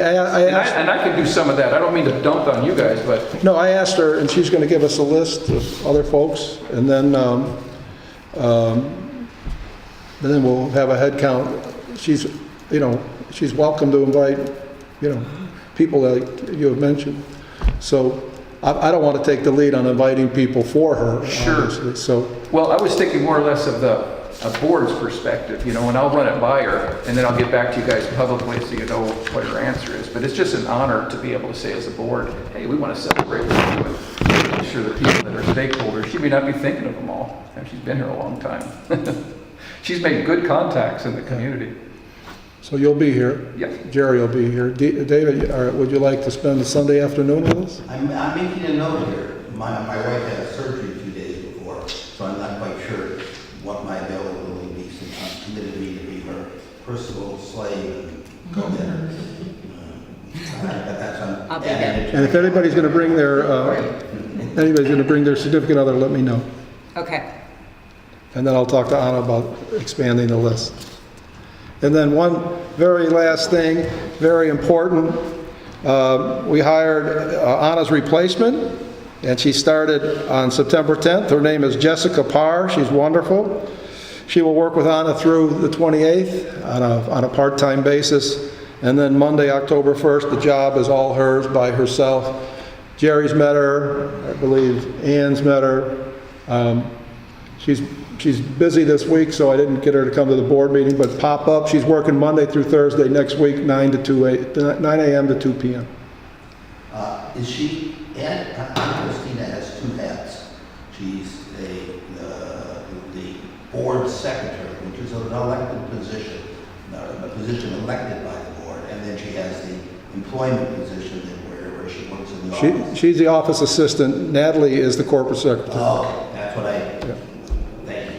[SPEAKER 8] asked.
[SPEAKER 13] And I can do some of that. I don't mean to dump on you guys, but.
[SPEAKER 8] No, I asked her, and she's going to give us a list of other folks, and then we'll have a head count. She's welcome to invite, people that you have mentioned. So I don't want to take the lead on inviting people for her.
[SPEAKER 13] Sure.
[SPEAKER 8] Obviously. So.
[SPEAKER 13] Well, I was thinking more or less of a board's perspective, and I'll run it by her, and then I'll get back to you guys publicly so you know what her answer is. But it's just an honor to be able to say as a board, hey, we want to celebrate with you and make sure the people that are stakeholders, she may not be thinking of them all, and she's been here a long time. She's made good contacts in the community.
[SPEAKER 8] So you'll be here?
[SPEAKER 13] Yes.
[SPEAKER 8] Jerry will be here. David, would you like to spend a Sunday afternoon with us?
[SPEAKER 7] I'm making a note here. My wife had a surgery 2 days before, so I'm not quite sure what my availability will be, since I'm committed to be her personal slave and go-getter. But that's on.
[SPEAKER 2] I'll be there.
[SPEAKER 8] And if anybody's going to bring their significant other, let me know.
[SPEAKER 2] Okay.
[SPEAKER 8] And then I'll talk to Anna about expanding the list. And then one very last thing, very important. We hired Anna's replacement, and she started on September 10th. Her name is Jessica Parr. She's wonderful. She will work with Anna through the 28th on a part-time basis. And then Monday, October 1st, the job is all hers by herself. Jerry's met her. I believe Ann's met her. She's busy this week, so I didn't get her to come to the board meeting, but pop up. She's working Monday through Thursday next week, 9 a.m. to 2 p.m.
[SPEAKER 7] Is she, Anna Christina has two hats. She's the board secretary, which is an elected position, a position elected by the board, and then she has the employment position where she works in the office.
[SPEAKER 8] She's the office assistant. Natalie is the corporate secretary.
[SPEAKER 7] Oh, that's what
[SPEAKER 8] Yeah.
[SPEAKER 7] thank you.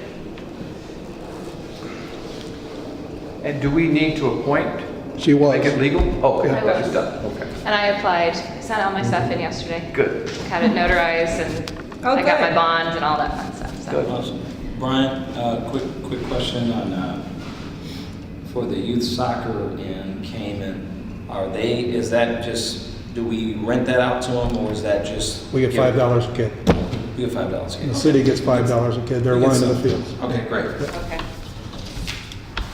[SPEAKER 13] And do we need to appoint?
[SPEAKER 8] She was.
[SPEAKER 13] Make it legal? Oh, okay,
[SPEAKER 8] Yeah.
[SPEAKER 13] that's done, okay.
[SPEAKER 14] And I applied, sent all my stuff in yesterday.
[SPEAKER 13] Good.
[SPEAKER 14] Had it notarized and I got my bonds and all that fun stuff, so.
[SPEAKER 13] Good.
[SPEAKER 15] Awesome. Brian, quick question on, for the youth soccer in Cayman, is that just, do we rent that out to them, or is that just?
[SPEAKER 8] We get $5 a kid.
[SPEAKER 15] We get $5 a kid.
[SPEAKER 8] The city gets $5 a kid. They're lining the fields.
[SPEAKER 15] Okay, great.
[SPEAKER 14] Okay.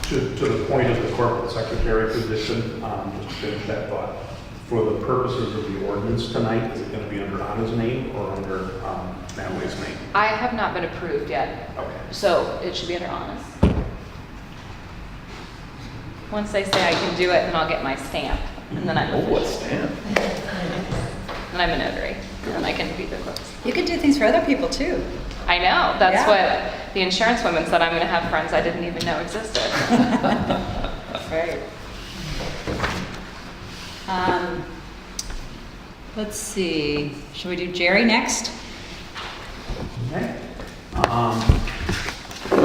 [SPEAKER 11] To the point of the corporate secretary position, just to finish that thought, for the purposes of the ordinance tonight, is it going to be under Anna's name or under Natalie's name?
[SPEAKER 14] I have not been approved yet,
[SPEAKER 11] Okay.
[SPEAKER 14] so it should be under honest. Once they say I can do it, then I'll get my stamp, and then I'm.
[SPEAKER 13] Oh, what stamp?
[SPEAKER 14] And I'm a notary, and I can be the clerk.
[SPEAKER 2] You can do things for other people too.
[SPEAKER 14] I know, that's
[SPEAKER 2] Yeah.
[SPEAKER 14] what the insurance woman said, I'm gonna have friends I didn't even know existed.
[SPEAKER 2] Right. Let's see, should we do Jerry next?
[SPEAKER 11] Okay.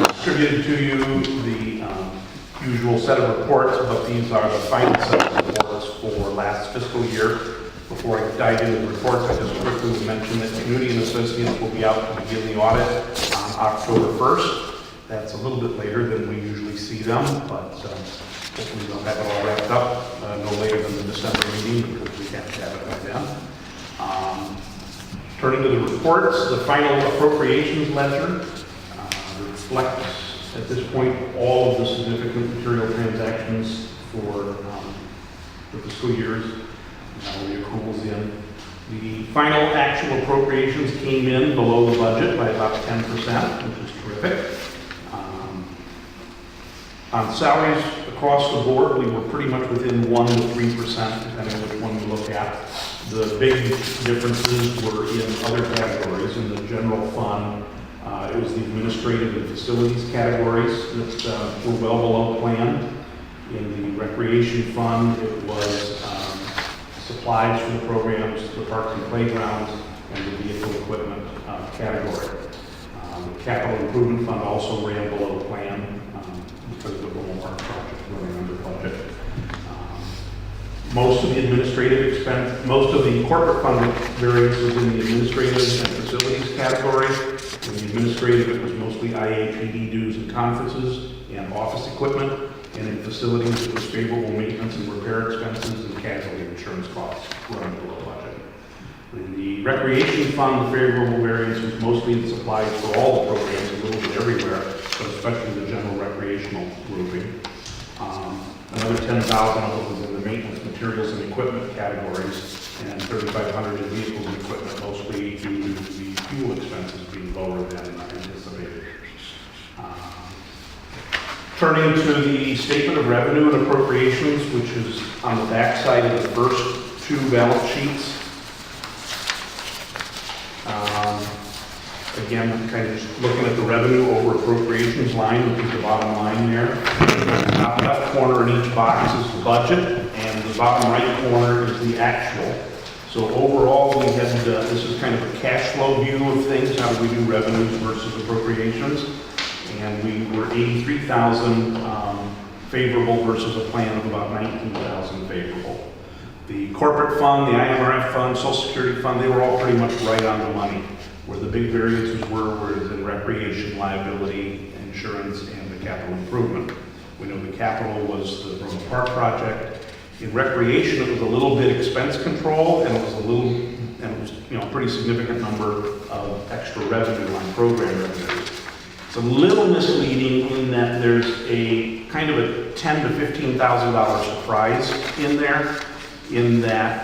[SPEAKER 11] Distributed to you the usual set of reports, but these are the final set of reports for last fiscal year. Before I dive into the reports, I just quickly mention that Community and Associates will be out to begin the audit on October 1st. That's a little bit later than we usually see them, but hopefully we'll have it all wrapped up no later than the December meeting because we can't have it by then. Turning to the reports, the final appropriations ledger reflects at this point all of the significant material transactions for the fiscal years. Now the accruals in. The final actual appropriations came in below the budget by about 10%, which is terrific. On salaries across the board, we were pretty much within 1 to 3%, depending on which one you look at. The big differences were in other categories. In the general fund, it was the administrative and facilities categories that were well below plan. In the recreation fund, it was supplies for the programs, the parks and playgrounds, and the vehicle equipment category. The capital improvement fund also ran below plan because of the Bromell Park project running under budget. Most of the administrative expense, most of the corporate fund variance was in the administrative and facilities category. In the administrative, it was mostly IAPD dues and conferences and office equipment. And in facilities, it was favorable maintenance and repair expenses and casualty insurance costs running below budget. In the recreation fund, the favorable variance was mostly in supplies for all the programs, a little bit everywhere, but especially the general recreational grouping. Another $10,000 of it was in the maintenance materials and equipment categories, and $3,500 in vehicles and equipment, mostly due to the fuel expenses being lower than anticipated. Turning to the statement of revenue and appropriations, which is on the back side of the first two balance sheets. Again, kind of just looking at the revenue over appropriations line, which is the bottom line there. The top left corner in each box is the budget, and the bottom right corner is the actual. So overall, we had, this is kind of a cash flow view of things, how do we do revenues versus appropriations. And we were 83,000 favorable versus a plan of about 19,000 favorable. The corporate fund, the IMRF fund, Social Security fund, they were all pretty much right on the money. Where the big variances were in recreation, liability, insurance, and the capital improvement. We know the capital was the Bromell Park project. In recreation, it was a little bit expense control, and it was a pretty significant number of extra revenue on program revenues. It's a little misleading in that there's a kind of a $10,000 to $15,000 surprise in there, in that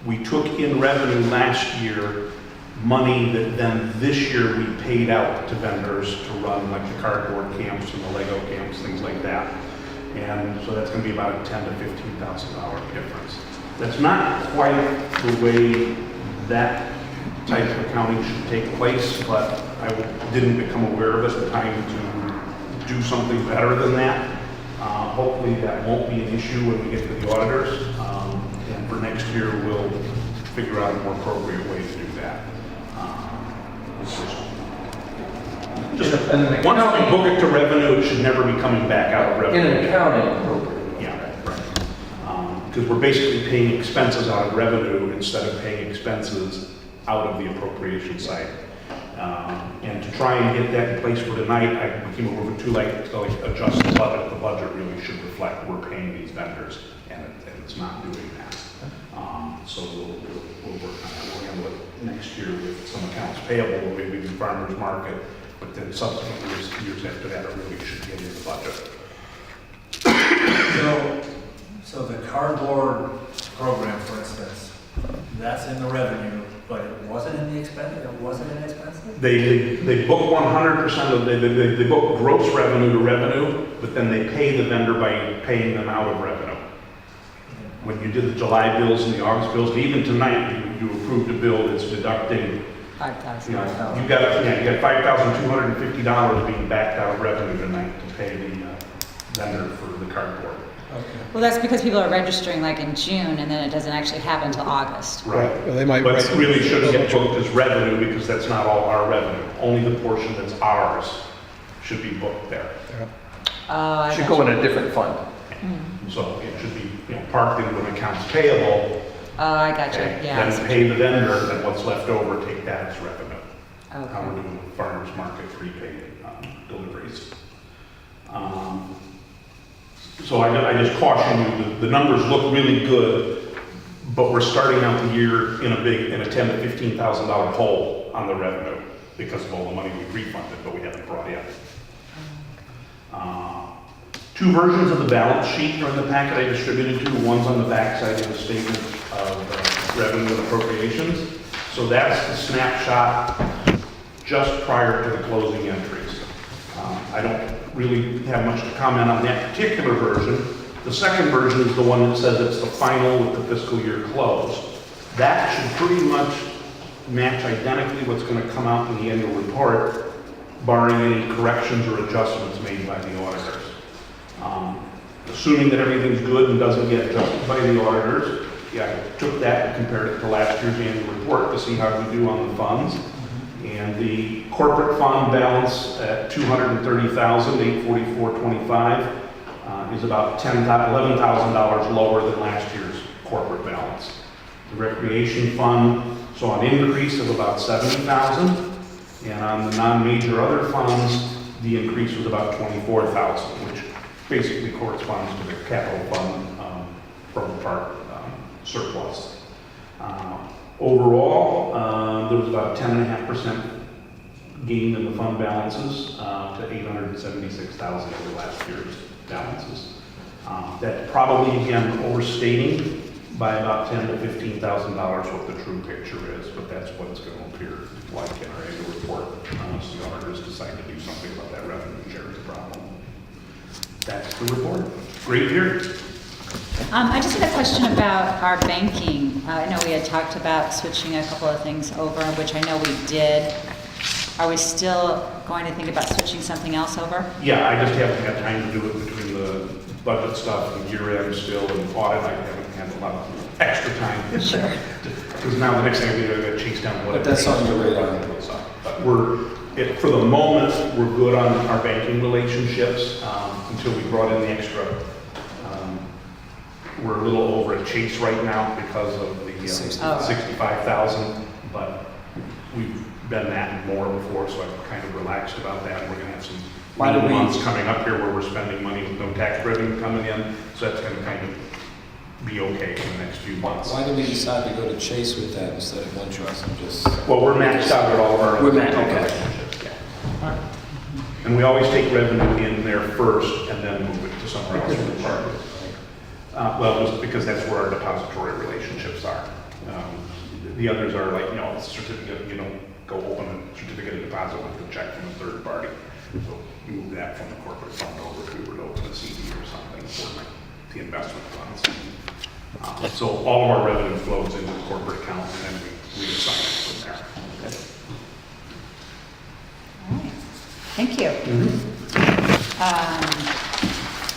[SPEAKER 11] we took in revenue last year money that then this year we paid out to vendors to run like the cardboard camps and the Lego camps, things like that. And so that's going to be about a $10,000 to $15,000 difference. That's not quite the way that type of accounting should take place, but I didn't become aware of it in time to do something better than that. Hopefully that won't be an issue when we get to the auditors. And for next year, we'll figure out a more appropriate way to do that. Once we book it to revenue, it should never be coming back out of revenue.
[SPEAKER 13] In an accounting.
[SPEAKER 11] Yeah, right. Because we're basically paying expenses out of revenue instead of paying expenses out of the appropriation side. And to try and get that in place for tonight, we came over too late to adjust the budget. The budget really should reflect we're paying these vendors, and it's not doing that. So we'll work on that. We'll handle it next year with some accounts payable, or maybe the farmer's market, but then subsequent years after that, it really should get in the budget.
[SPEAKER 6] So the cardboard program, for instance, that's in the revenue, but it wasn't in the expense. It wasn't in expenses.
[SPEAKER 11] They book 100% of they book gross revenue to revenue, but then they pay the vendor by paying them out of revenue. When you did the July bills and the August bills, and even tonight you approved a bill that's deducting
[SPEAKER 2] $5,000.
[SPEAKER 11] you got $5,250 being backed out of revenue tonight to pay the vendor for the cardboard.
[SPEAKER 2] Well, that's because people are registering like in June, and then it doesn't actually happen until August.
[SPEAKER 11] Right.
[SPEAKER 8] Well, they might
[SPEAKER 11] but it really shouldn't get booked as revenue because that's not all our revenue. Only the portion that's ours should be booked there.
[SPEAKER 2] I
[SPEAKER 13] Should go in a different fund.
[SPEAKER 11] So it should be parked into an accounts payable.
[SPEAKER 2] Oh, I got you.
[SPEAKER 11] Okay,
[SPEAKER 2] Yeah.
[SPEAKER 11] then pay the vendor, then what's left over, take that as revenue.
[SPEAKER 2] Okay.
[SPEAKER 11] How we're doing farmers market prepaid deliveries. So I just caution you, the numbers look really good, but we're starting out the year in a $10,000 to $15,000 hole on the revenue because of all the money we refunded, but we haven't brought in. Two versions of the balance sheet are in the packet I distributed to you. One's on the back side of the statement of revenue and appropriations. So that's the snapshot just prior to the closing entries. I don't really have much to comment on that particular version. The second version is the one that says it's the final with the fiscal year close. That should pretty much match identically what's going to come out in the annual report, barring any corrections or adjustments made by the auditors. Assuming that everything's good and doesn't get adjusted by the auditors, I took that and compared it to last year's annual report to see how we do on the funds. And the corporate fund balance at $230,844.25 is about $11,000 lower than last year's corporate balance. The recreation fund saw an increase of about $70,000, and on the non-major other funds, the increase was about $24,000, which basically corresponds to the capital fund from the park surplus. Overall, there was about 10.5% gain in the fund balances to $876,000 over last year's balances. That's probably, again, overstating by about $10,000 to $15,000 what the true picture is, but that's what it's going to appear like in our annual report unless the auditors decide to do something about that revenue sharing problem. That's the report. Great year.
[SPEAKER 2] I just had a question about our banking. I know we had talked about switching a couple of things over, which I know we did. Are we still going to think about switching something else over?
[SPEAKER 11] Yeah, I just haven't had time to do it between the budget stuff and year end still and audit. I haven't had a lot of extra time.
[SPEAKER 2] Sure.
[SPEAKER 11] Because now the next thing I do, I got to chase down what.
[SPEAKER 15] But that's on your radar.
[SPEAKER 11] But for the moment, we're good on our banking relationships until we brought in the extra. We're a little over at Chase right now because of the 65,000, but we've been that and more before, so I've kind of relaxed about that. We're going to have some months coming up here where we're spending money with no tax revenue coming in, so that's going to kind of be okay for the next few months.
[SPEAKER 15] Why did we decide to go to Chase with that instead of OneTrust and just?
[SPEAKER 11] Well, we're maxed out at all of our relationships. Yeah. And we always take revenue in there first and then move it to somewhere else in the park. Well, just because that's where our depository relationships are. The others are like, certificate, you don't go open a certificate of deposit with a check from a third party. So you move that from the corporate fund over if we were to open a CD or something for the investment funds. So all of our revenue flows into the corporate account and then we assign it from there. Okay.
[SPEAKER 2] All right. Thank you.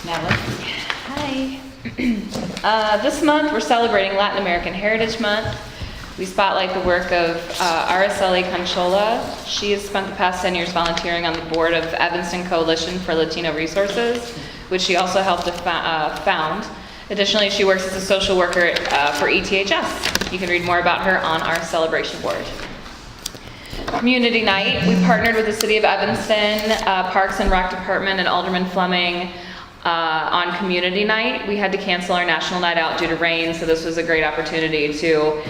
[SPEAKER 2] Natalie?
[SPEAKER 14] Hi. This month, we're celebrating Latin American Heritage Month. We spotlight the work of Araceli Conchola. She has spent the past 10 years volunteering on the board of Evanston Coalition for Latino Resources, which she also helped to found. Additionally, she works as a social worker for ETHS. You can read more about her on our celebration board. Community Night, we partnered with the City of Evanston, Parks and Rec Department, and Alderman Fleming on Community Night. We had to cancel our national night out due to rain, so this was a great opportunity to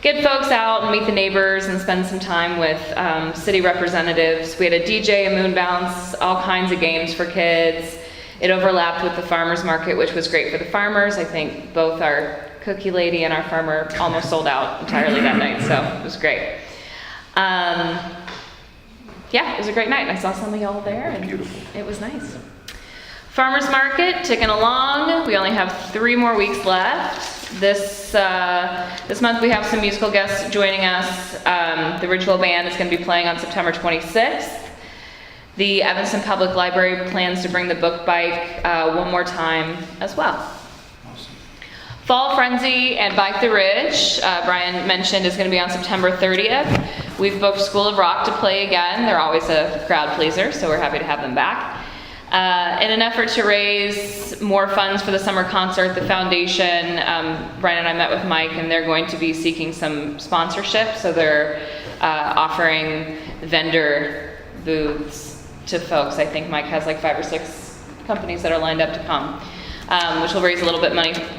[SPEAKER 14] get folks out and meet the neighbors and spend some time with city representatives. We had a DJ, a moon bounce, all kinds of games for kids. It overlapped with the farmers market, which was great for the farmers. I think both our cookie lady and our farmer almost sold out entirely that night, so it was great. Yeah, it was a great night. I saw some of y'all there, and beautiful. It was nice. Farmers market, ticking along. We only have 3 more weeks left. This month we have some musical guests joining us. The Ridgeville Band is going to be playing on September 26th. The Evanston Public Library plans to bring the book bike one more time as well. Awesome. Fall Frenzy and Bike the Ridge, Brian mentioned, is going to be on September 30th. We've booked School of Rock to play again. They're always a crowd pleaser, so we're happy to have them back. In an effort to raise more funds for the summer concert, the foundation, Brian and I met with Mike, and they're going to be seeking some sponsorship. So they're offering vendor booths to folks. I think Mike has like 5 or 6 companies that are lined up to come, which will raise a little bit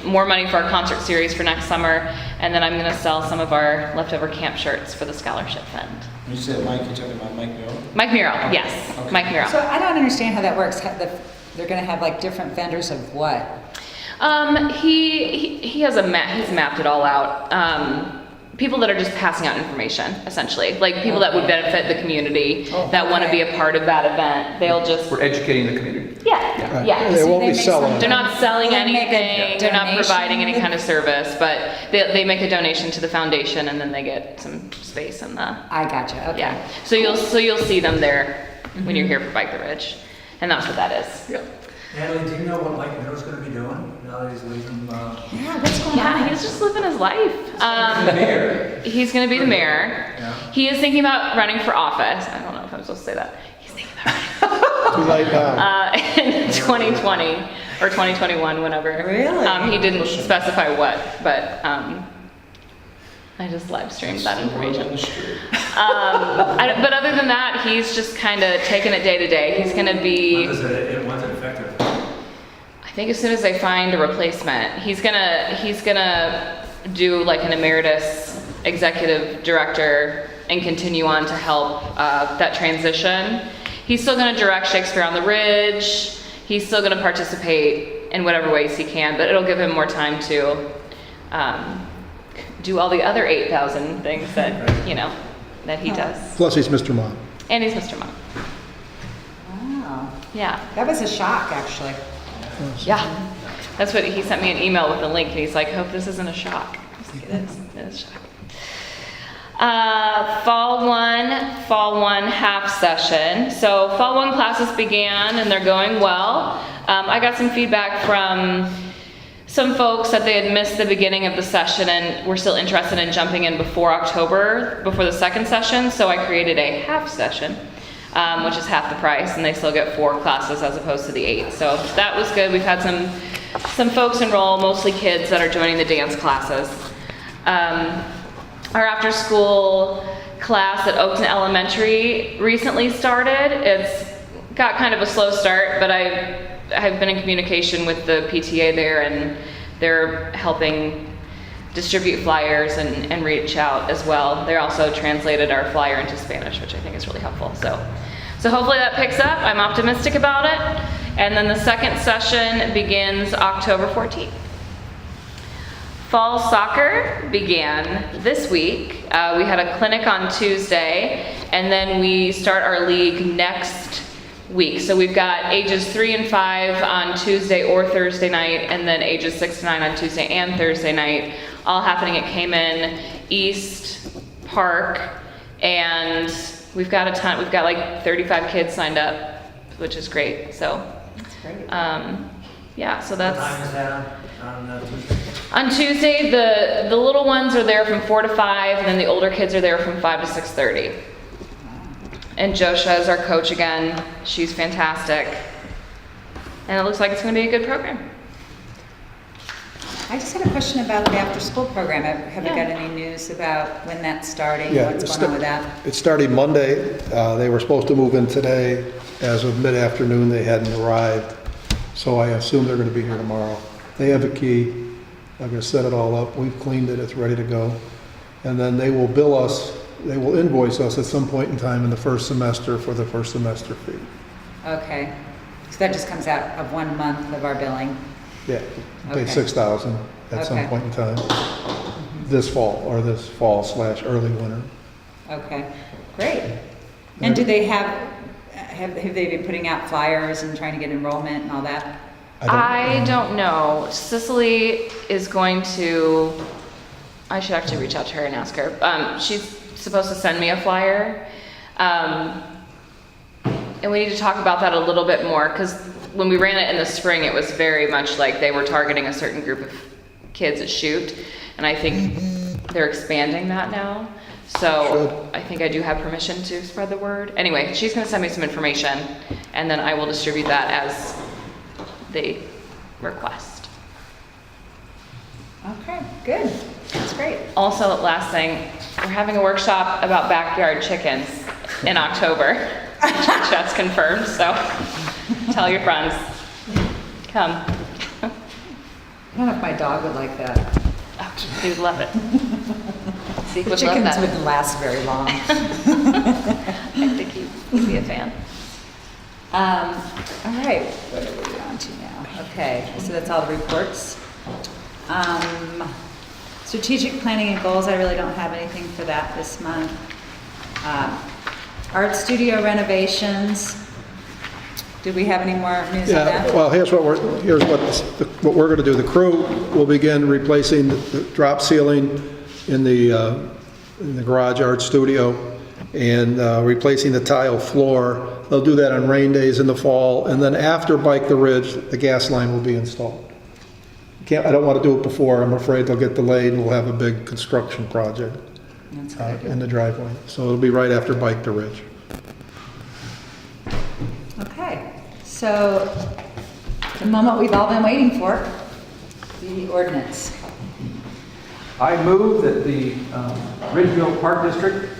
[SPEAKER 14] more money for our concert series for next summer. And then I'm going to sell some of our leftover camp shirts for the scholarship fund.
[SPEAKER 15] You said Mike, you're talking about Mike Murrow?
[SPEAKER 14] Mike Murrow, yes,
[SPEAKER 15] Okay.
[SPEAKER 14] Mike Murrow.
[SPEAKER 2] So I don't understand how that works. They're gonna have like different vendors of what?
[SPEAKER 14] He has he's mapped it all out. People that are just passing out information, essentially, like people that would benefit the community, that want to be a part of that event. They'll just
[SPEAKER 13] We're educating the community.
[SPEAKER 14] yeah.
[SPEAKER 8] They
[SPEAKER 2] So
[SPEAKER 8] won't
[SPEAKER 2] they
[SPEAKER 8] be
[SPEAKER 2] make
[SPEAKER 8] selling.
[SPEAKER 2] some-
[SPEAKER 14] They're not selling
[SPEAKER 2] They make a
[SPEAKER 14] anything. They're not
[SPEAKER 2] donation?
[SPEAKER 14] providing any kind of service, but they make a donation to the foundation, and then they get some space in the
[SPEAKER 2] I gotcha, okay.
[SPEAKER 14] yeah. So you'll see them there when you're here for Bike the Ridge, and that's what that is.
[SPEAKER 6] Natalie, do you know what Mike Miller's gonna be doing now that he's leaving?
[SPEAKER 2] Yeah, what's going
[SPEAKER 14] Yeah,
[SPEAKER 2] on?
[SPEAKER 14] he's just living his life.
[SPEAKER 6] Mayor.
[SPEAKER 14] He's going to be the mayor.
[SPEAKER 6] Yeah.
[SPEAKER 14] He is thinking about running for office. I don't know if I'm supposed to say that. He's thinking about
[SPEAKER 8] Too late now.
[SPEAKER 14] in 2020 or 2021, whenever.
[SPEAKER 2] Really?
[SPEAKER 14] He didn't specify what, but I just live streamed that information. But other than that, he's just kind of taking it day to day. He's going to be.
[SPEAKER 6] When's it effective?
[SPEAKER 14] I think as soon as they find a replacement, he's gonna do like an emeritus executive director and continue on to help that transition. He's still gonna direct Shakespeare on the Ridge. He's still gonna participate in whatever ways he can, but it'll give him more time to do all the other 8,000 things that that he does.
[SPEAKER 8] Plus, he's Mr. Mom.
[SPEAKER 14] And he's Mr. Mom.
[SPEAKER 2] Wow,
[SPEAKER 14] Yeah.
[SPEAKER 2] that was a shock, actually.
[SPEAKER 14] Yeah, that's what he sent me an email with the link, and he's like, "Hope this isn't a shock." I was like, "It is a shock." Fall one half session. So fall one classes began, and they're going well. I got some feedback from some folks that they had missed the beginning of the session and were still interested in jumping in before October, before the second session. So I created a half session. Which is half the price, and they still get 4 classes as opposed to the 8. So that was good. We've had some folks enroll, mostly kids that are joining the dance classes. Our after-school class at Oakton Elementary recently started. It's got kind of a slow start, but I've been in communication with the PTA there, and they're helping distribute flyers and reach out as well. They also translated our flyer into Spanish, which I think is really helpful. So hopefully that picks up. I'm optimistic about it. And then the second session begins October 14th. Fall soccer began this week. We had a clinic on Tuesday, and then we start our league next week. So we've got ages 3 and 5 on Tuesday or Thursday night, and then ages 6 to 9 on Tuesday and Thursday night, all happening at Cayman East Park. And we've got a ton, we've got like 35 kids signed up, which is great. So,
[SPEAKER 2] That's great.
[SPEAKER 14] yeah, so that's.
[SPEAKER 6] What time is that on Tuesday?
[SPEAKER 14] On Tuesday, the little ones are there from 4 to 5, and then the older kids are there from 5 to 6:30. And Josha is our coach again. She's fantastic. And it looks like it's going to be a good program.
[SPEAKER 2] I just had a question about the after-school program. Have you
[SPEAKER 14] Yeah.
[SPEAKER 2] got any news about when that's starting?
[SPEAKER 8] Yeah,
[SPEAKER 2] What's going on with that?
[SPEAKER 8] It's starting Monday. They were supposed to move in today. As of mid-afternoon, they hadn't arrived. So I assume they're going to be here tomorrow. They have a key. I'm going to set it all up. We've cleaned it. It's ready to go. And then they will bill us, they will invoice us at some point in time in the first semester for the first semester fee.
[SPEAKER 2] Okay. So that just comes out of 1 month of our billing?
[SPEAKER 8] Yeah, pay
[SPEAKER 2] Okay.
[SPEAKER 8] $6,000 at some
[SPEAKER 2] Okay.
[SPEAKER 8] point in time. This fall/early winter.
[SPEAKER 2] Okay, great. And do they have they been putting out flyers and trying to get enrollment and all that?
[SPEAKER 14] I don't know. Cicely is going to, I should actually reach out to her and ask her. She's supposed to send me a flyer. And we need to talk about that a little bit more, because when we ran it in the spring, it was very much like they were targeting a certain group of kids at Shoot. And I think they're expanding that now. So I think I do have permission to spread the word. Anyway, she's going to send me some information, and then I will distribute that as they request.
[SPEAKER 2] Okay, good. That's great.
[SPEAKER 14] Also, last thing, we're having a workshop about backyard chickens in October. That's confirmed, so tell your friends. Come.
[SPEAKER 2] I don't know if my dog would like that.
[SPEAKER 14] Oh, he would love it. Zeke
[SPEAKER 2] The
[SPEAKER 14] would love
[SPEAKER 2] chickens
[SPEAKER 14] that.
[SPEAKER 2] wouldn't last very long.
[SPEAKER 14] I think he'd be a fan.
[SPEAKER 2] All right, what are we on to now? Okay, so that's all the reports. Strategic planning and goals, I really don't have anything for that this month. Art studio renovations, did we have any more news on
[SPEAKER 8] Yeah,
[SPEAKER 2] that?
[SPEAKER 8] well, here's what we're going to do. The crew will begin replacing the drop ceiling in the garage art studio and replacing the tile floor. They'll do that on rain days in the fall, and then after Bike the Ridge, the gas line will be installed. I don't want to do it before. I'm afraid they'll get delayed and we'll have a big construction project in the driveway. So it'll be right after Bike the Ridge.
[SPEAKER 2] Okay, so the moment we've all been waiting for, the ordinance.
[SPEAKER 13] I move that the Ridgeville Park District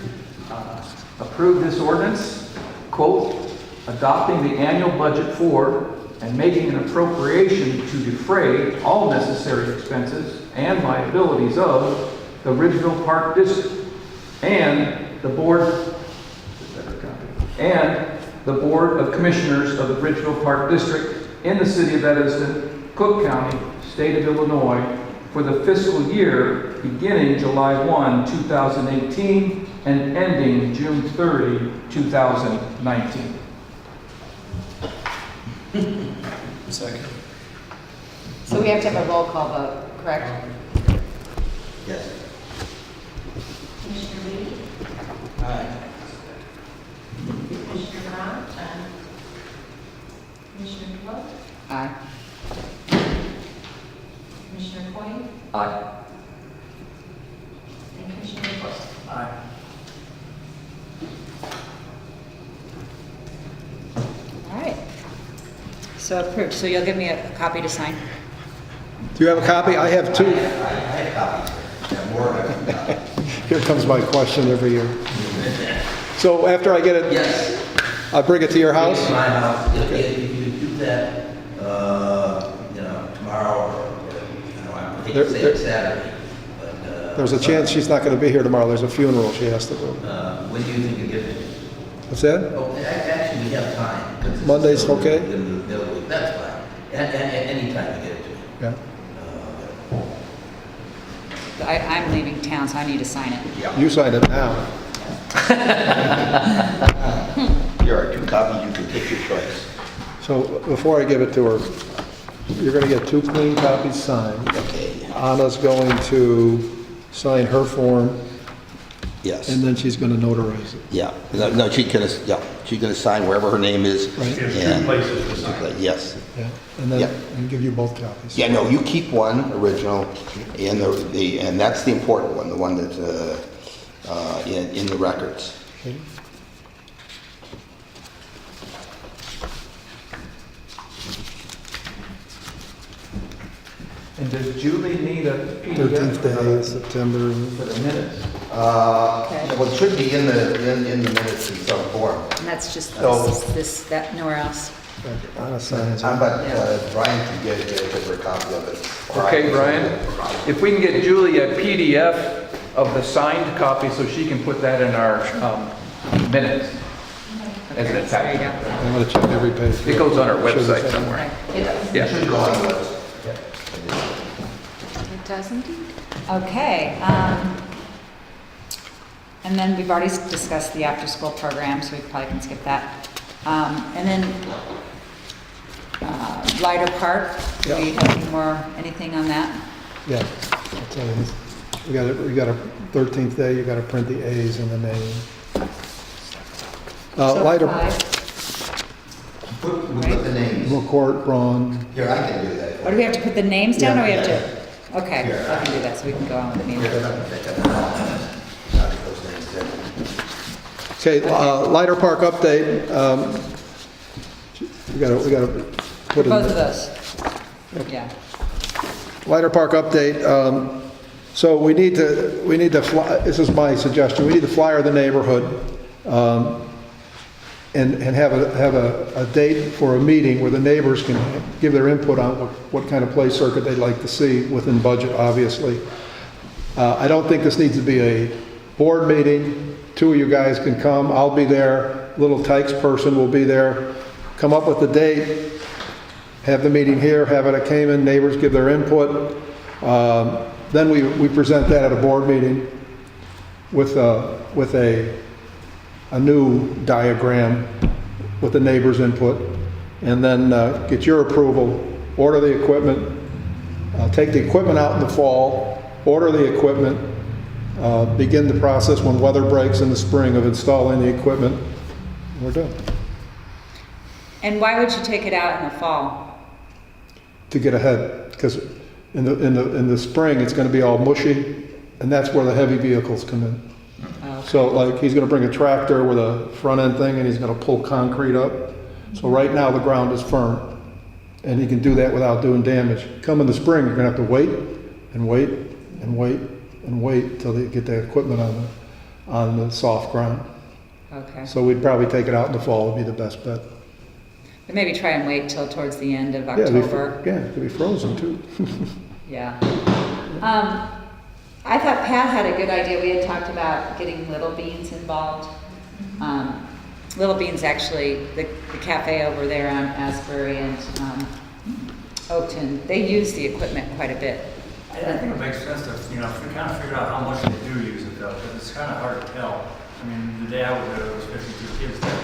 [SPEAKER 13] approve this ordinance, quote, adopting the annual budget for and making an appropriation to defray all necessary expenses and liabilities of the Ridgeville Park District and the Board of Commissioners of the Ridgeville Park District in the City of Evanston, Cook County, State of Illinois, for the fiscal year beginning July 1, 2018 and ending June 30, 2019.
[SPEAKER 15] Second.
[SPEAKER 2] So we have to have a roll call vote, correct?
[SPEAKER 7] Yes.
[SPEAKER 5] Commissioner Reed?
[SPEAKER 7] Aye.
[SPEAKER 5] Commissioner Brown? Commissioner DeWolf?
[SPEAKER 2] Aye.
[SPEAKER 5] Commissioner Coyne?
[SPEAKER 15] Aye.
[SPEAKER 5] And Commissioner Forst?
[SPEAKER 15] Aye.
[SPEAKER 2] All right. So approved, so you'll give me a copy to sign?
[SPEAKER 8] Do you have a copy? I have two.
[SPEAKER 7] I had copies. Yeah, more of it.
[SPEAKER 8] Here comes my question every year. So after I get it,
[SPEAKER 7] Yes.
[SPEAKER 8] I bring it to your house?
[SPEAKER 7] It's my house. If you do that, tomorrow, or, I hate to say it's Saturday, but,
[SPEAKER 8] There's a chance she's not going to be here tomorrow. There's a funeral she has to go.
[SPEAKER 7] when do you think you get it?
[SPEAKER 8] What's that?
[SPEAKER 7] Oh, actually, we have time. 'Cause it's
[SPEAKER 8] Monday's
[SPEAKER 7] still
[SPEAKER 8] okay?
[SPEAKER 7] in the middle of the week. That's fine. Any time you get it to me.
[SPEAKER 8] Yeah.
[SPEAKER 2] I'm leaving town, so I need to sign it.
[SPEAKER 8] You signed it now.
[SPEAKER 7] Here are 2 copies. You can take your choice.
[SPEAKER 8] So before I give it to her, you're going to get 2 clean copies signed.
[SPEAKER 7] Okay.
[SPEAKER 8] Anna's going to sign her form,
[SPEAKER 7] Yes.
[SPEAKER 8] and then she's going to notarize it.
[SPEAKER 7] Yeah. No, she's gonna sign wherever her name is.
[SPEAKER 8] Right.
[SPEAKER 7] And
[SPEAKER 11] places to sign.
[SPEAKER 7] Yes.
[SPEAKER 8] Yeah, and then
[SPEAKER 7] Yeah.
[SPEAKER 8] and give you both copies.
[SPEAKER 7] Yeah, no, you keep one original, and and that's the important one, the one that's in the records.
[SPEAKER 8] Okay.
[SPEAKER 4] And does Julie need a PDF
[SPEAKER 8] 13th day of September.
[SPEAKER 4] for the minutes?
[SPEAKER 7] Well, it should be in the minutes in some form.
[SPEAKER 2] And that's just
[SPEAKER 7] So-
[SPEAKER 2] that, nowhere else.
[SPEAKER 8] Anna signs it.
[SPEAKER 7] But Brian can give her a copy of it. Or I
[SPEAKER 13] Okay,
[SPEAKER 7] can-
[SPEAKER 13] Brian, if we can get Julie a PDF of the signed copy so she can put that in our minutes as an
[SPEAKER 2] There you
[SPEAKER 13] attachment.
[SPEAKER 2] go.
[SPEAKER 8] I'm going to check every page.
[SPEAKER 13] It goes on our
[SPEAKER 8] Should be
[SPEAKER 13] website
[SPEAKER 8] signed.
[SPEAKER 13] somewhere.
[SPEAKER 7] It
[SPEAKER 13] Yeah.
[SPEAKER 7] should go on the website.
[SPEAKER 14] It does indeed.
[SPEAKER 2] Okay, and then we've already discussed the after-school program, so we probably can skip that. And then, Lighter Park, do we have anything on that?
[SPEAKER 8] Yeah, I'll tell you. We got a 13th day, you got to print the A's in the name.
[SPEAKER 2] So
[SPEAKER 8] Lighter,
[SPEAKER 2] 5.
[SPEAKER 7] Put the names.
[SPEAKER 8] McCourt, Braun,
[SPEAKER 7] Here, I can do that.
[SPEAKER 2] Or do we have to put the names down, or we have
[SPEAKER 7] Yeah.
[SPEAKER 2] to? Okay,
[SPEAKER 7] Here.
[SPEAKER 2] I can do that, so we can go on with the meeting.
[SPEAKER 7] Here, let me take that. I'll get those names in.
[SPEAKER 8] Okay, Lighter Park update. We got to put in.
[SPEAKER 2] Both of those. Yeah.
[SPEAKER 8] Lighter Park update. So we need to fly, this is my suggestion, we need to flyer the neighborhood. and have a date for a meeting where the neighbors can give their input on what kind of play circuit they'd like to see within budget, obviously. I don't think this needs to be a board meeting. 2 of you guys can come. I'll be there. Little Tykes person will be there. Come up with the date. Have the meeting here. Have it at Cayman. Neighbors give their input. Then we present that at a board meeting with a new diagram with the neighbors' input, and then get your approval. Order the equipment. Take the equipment out in the fall. Order the equipment. Begin the process when weather breaks in the spring of installing the equipment. We're done.
[SPEAKER 2] And why would you take it out in the fall?
[SPEAKER 8] To get ahead, because in the spring it's going to be all mushy, and that's where the heavy vehicles come in. So like he's going to bring a tractor with a front end thing, and he's going to pull concrete up. So right now the ground is firm, and he can do that without doing damage. Come in the spring, you're going to have to wait and wait and wait and wait till they get the equipment on the soft ground.
[SPEAKER 2] Okay.
[SPEAKER 8] So we'd probably take it out in the fall would be the best bet.
[SPEAKER 2] But maybe try and wait till towards the end of
[SPEAKER 8] Yeah,
[SPEAKER 2] October.
[SPEAKER 8] it could be frozen too.
[SPEAKER 2] Yeah. I thought Pat had a good idea. We had talked about getting Little Beans involved. Little Beans actually, the cafe over there on Asbury and Oakton, they use the equipment quite a bit.
[SPEAKER 10] I think it makes sense to, if we kind of figure out how much they do use it though, because it's kind of hard to tell. I mean, the day I was there, there was 52 kids there,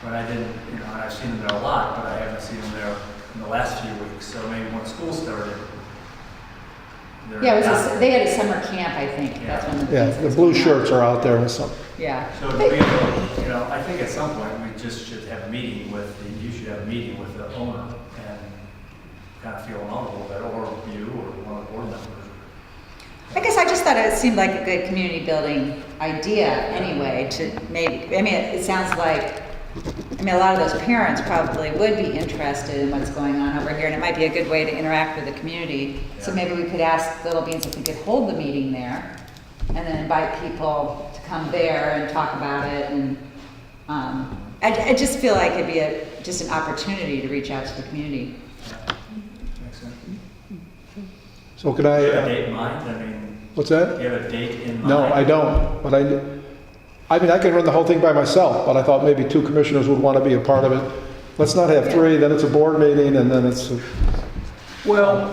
[SPEAKER 10] but I didn't, and I've seen them there a lot, but I haven't seen them there in the last few weeks. So maybe when school started.
[SPEAKER 2] Yeah, they had a summer camp, I think.
[SPEAKER 10] Yeah.
[SPEAKER 2] That's when
[SPEAKER 8] Yeah, the blue shirts are out there with some.
[SPEAKER 2] Yeah.
[SPEAKER 10] So to be able, I think at some point we just should have a meeting you should have a meeting with the owner and kind of feel an a little bit, or you or one of the board members.
[SPEAKER 2] I guess I just thought it seemed like a good community building idea anyway to maybe, it sounds like, a lot of those parents probably would be interested in what's going on over here, and it might be a good way to interact with the community. Yeah. So maybe we could ask Little Beans if we could hold the meeting there, and then invite people to come there and talk about it. And I just feel like it'd be just an opportunity to reach out to the community.
[SPEAKER 10] Yeah. Makes sense.
[SPEAKER 8] So could I?
[SPEAKER 10] Do you have a date in mind?
[SPEAKER 8] What's that?
[SPEAKER 10] Do you have a date in mind?
[SPEAKER 8] No, I don't. But I can run the whole thing by myself, but I thought maybe 2 commissioners would want to be a part of it. Let's not have 3, then it's a board meeting, and then it's...
[SPEAKER 13] Well,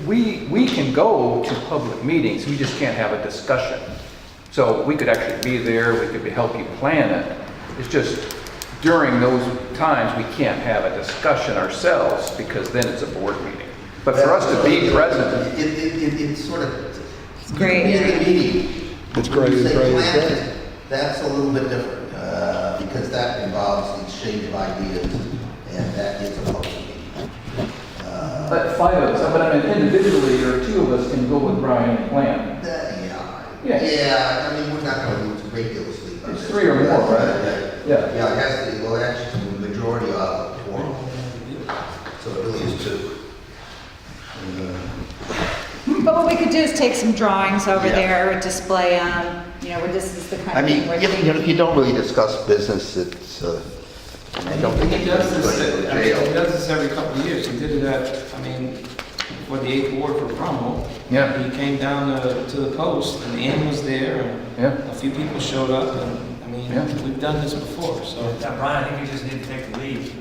[SPEAKER 13] we can go to public meetings, we just can't have a discussion. So we could actually be there, we could help you plan it. It's just during those times, we can't have a discussion ourselves because then it's a board meeting. But for us to be present...
[SPEAKER 7] It's sort of...
[SPEAKER 2] It's great.
[SPEAKER 7] Meeting.
[SPEAKER 8] It's great, it's great, it's great.
[SPEAKER 7] That's a little bit different, because that involves the exchange of ideas, and that is a public meeting.
[SPEAKER 13] But 5 of us, but individually, or 2 of us can go with Brian and plan.
[SPEAKER 7] Yeah, we're not going to lose a great deal of sleep on
[SPEAKER 13] It's
[SPEAKER 7] this.
[SPEAKER 13] 3 or more, right?
[SPEAKER 7] Yeah, it has to, well, actually, the majority of it, 4. So it really is 2.
[SPEAKER 2] But what we could do is take some drawings over there, or display them, where this is the kind of thing we're thinking.
[SPEAKER 7] You don't really discuss business, it's, I don't think
[SPEAKER 12] He does
[SPEAKER 7] it's going to
[SPEAKER 12] this,
[SPEAKER 7] jail.
[SPEAKER 12] he does this every couple of years. He did it at, for the 8th Ward for promo.
[SPEAKER 13] Yeah.
[SPEAKER 12] He came down to the post, and Ann was there, and a few people showed up, and, we've done this before, so.
[SPEAKER 10] Brian, I think you just need to take the lead.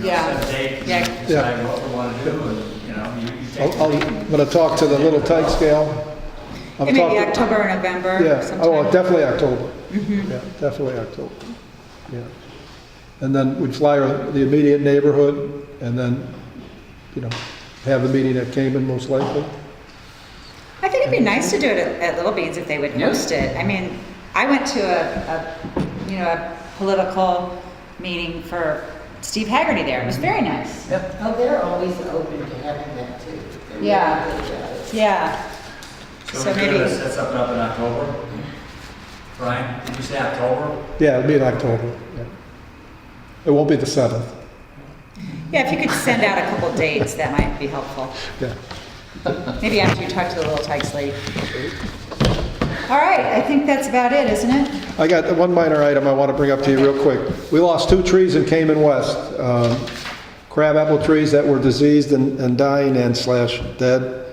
[SPEAKER 2] Yeah.
[SPEAKER 10] Set a date,
[SPEAKER 2] Yeah.
[SPEAKER 10] and decide what we want to do, and, you take the lead.
[SPEAKER 8] I'm going to talk to the Little Tykes gal.
[SPEAKER 2] It may be October or November.
[SPEAKER 8] Yeah,
[SPEAKER 2] sometime.
[SPEAKER 8] definitely October.
[SPEAKER 2] Mm-hmm.
[SPEAKER 8] Yeah, definitely October. Yeah. And then we'd fly the immediate neighborhood, and then, have the meeting at Cayman most likely.
[SPEAKER 2] I think it'd be nice to do it at Little Beans if they would host it. I went to a political meeting for Steve Haggerty there. It was very nice.
[SPEAKER 13] Yep.
[SPEAKER 5] Oh, they're always open to having that too. They
[SPEAKER 2] Yeah.
[SPEAKER 5] really are.
[SPEAKER 2] Yeah.
[SPEAKER 10] So we're
[SPEAKER 2] maybe-
[SPEAKER 10] gonna set something up in October? Brian, did you say October?
[SPEAKER 8] Yeah, it'll be in October. Yeah. It won't be the 7th.
[SPEAKER 2] Yeah, if you could send out a couple dates, that might be helpful.
[SPEAKER 8] Yeah.
[SPEAKER 2] Maybe after you talk to the Little Tykes lady. All right, I think that's about it, isn't it?
[SPEAKER 8] I got one minor item I want to bring up to you real quick. We lost 2 trees in Cayman West, crabapple trees that were diseased and dying and / dead.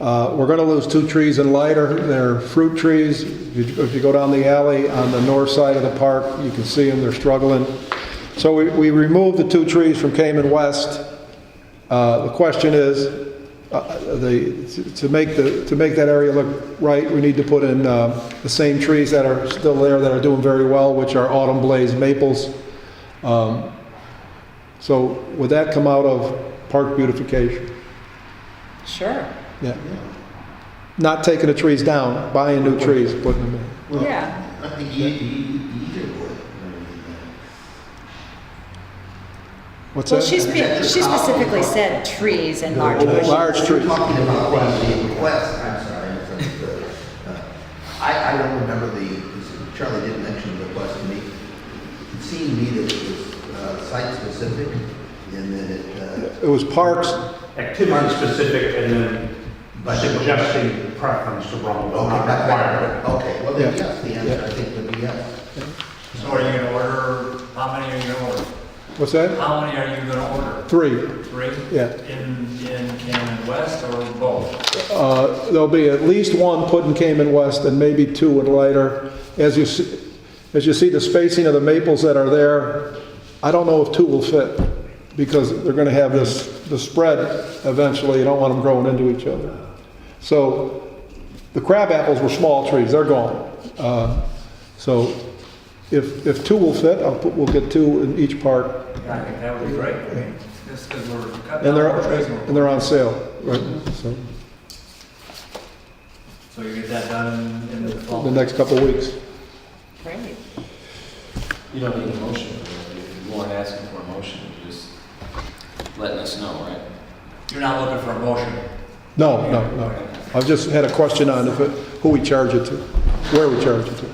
[SPEAKER 8] We're going to lose 2 trees in Leiter. They're fruit trees. If you go down the alley on the north side of the park, you can see them. They're struggling. So we removed the 2 trees from Cayman West. The question is, to make that area look right, we need to put in the same trees that are still there that are doing very well, which are autumn blaze maples. So would that come out of park beautification?
[SPEAKER 2] Sure.
[SPEAKER 8] Yeah. Not taking the trees down, buying new trees, putting them in.
[SPEAKER 2] Yeah.
[SPEAKER 7] I think either would.
[SPEAKER 8] What's
[SPEAKER 2] Well,
[SPEAKER 8] that?
[SPEAKER 2] she specifically said trees and large bushes.
[SPEAKER 8] Large trees.
[SPEAKER 7] You're talking about the request, I'm sorry. I don't remember Charlie didn't mention the request to me. It seemed to me that it was site-specific and that
[SPEAKER 8] It was parks.
[SPEAKER 11] Activity specific and then suggesting preference to Rumble, but not required.
[SPEAKER 7] Okay, well then
[SPEAKER 8] Yeah.
[SPEAKER 7] yes, the answer I think would be yes.
[SPEAKER 10] So are you gonna order, how many are you gonna order?
[SPEAKER 8] What's that?
[SPEAKER 10] How many are you gonna order?
[SPEAKER 8] 3.
[SPEAKER 10] 3?
[SPEAKER 8] Yeah.
[SPEAKER 10] In Cayman West or both?
[SPEAKER 8] There'll be at least 1 put in Cayman West and maybe 2 in Leiter. As you see the spacing of the maples that are there, I don't know if 2 will fit because they're going to have the spread eventually. You don't want them growing into each other. So the crab apples were small trees. They're gone. So if 2 will fit, we'll get 2 in each park.
[SPEAKER 10] I think that would be great. I mean, just because we're cutting
[SPEAKER 8] And
[SPEAKER 10] down trees.
[SPEAKER 8] they're on sale, right?
[SPEAKER 10] So you get that done in the fall?
[SPEAKER 8] The next couple of weeks.
[SPEAKER 2] Great.
[SPEAKER 15] You don't need a motion. If you weren't asking for a motion, you're just letting us know, right?
[SPEAKER 10] You're not looking for a motion?
[SPEAKER 8] No. I just had a question on who we charge it to, where we charge it to.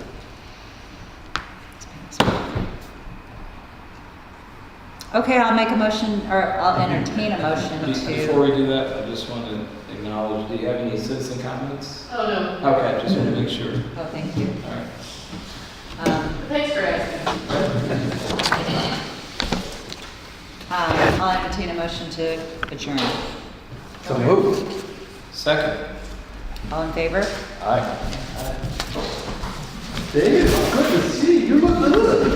[SPEAKER 2] Okay, I'll make a motion, or I'll entertain a motion
[SPEAKER 15] Before
[SPEAKER 2] to,
[SPEAKER 15] we do that, I just want to acknowledge, do you have any citizen comments?
[SPEAKER 16] Oh, no.
[SPEAKER 15] Okay, just want to make sure.
[SPEAKER 2] oh, thank you.
[SPEAKER 15] All right.
[SPEAKER 16] Thanks for asking.
[SPEAKER 2] I'll entertain a motion to adjourn.
[SPEAKER 15] So moved. Second.
[SPEAKER 2] All in favor?
[SPEAKER 15] Aye.
[SPEAKER 7] Dave, good to see you. You look good.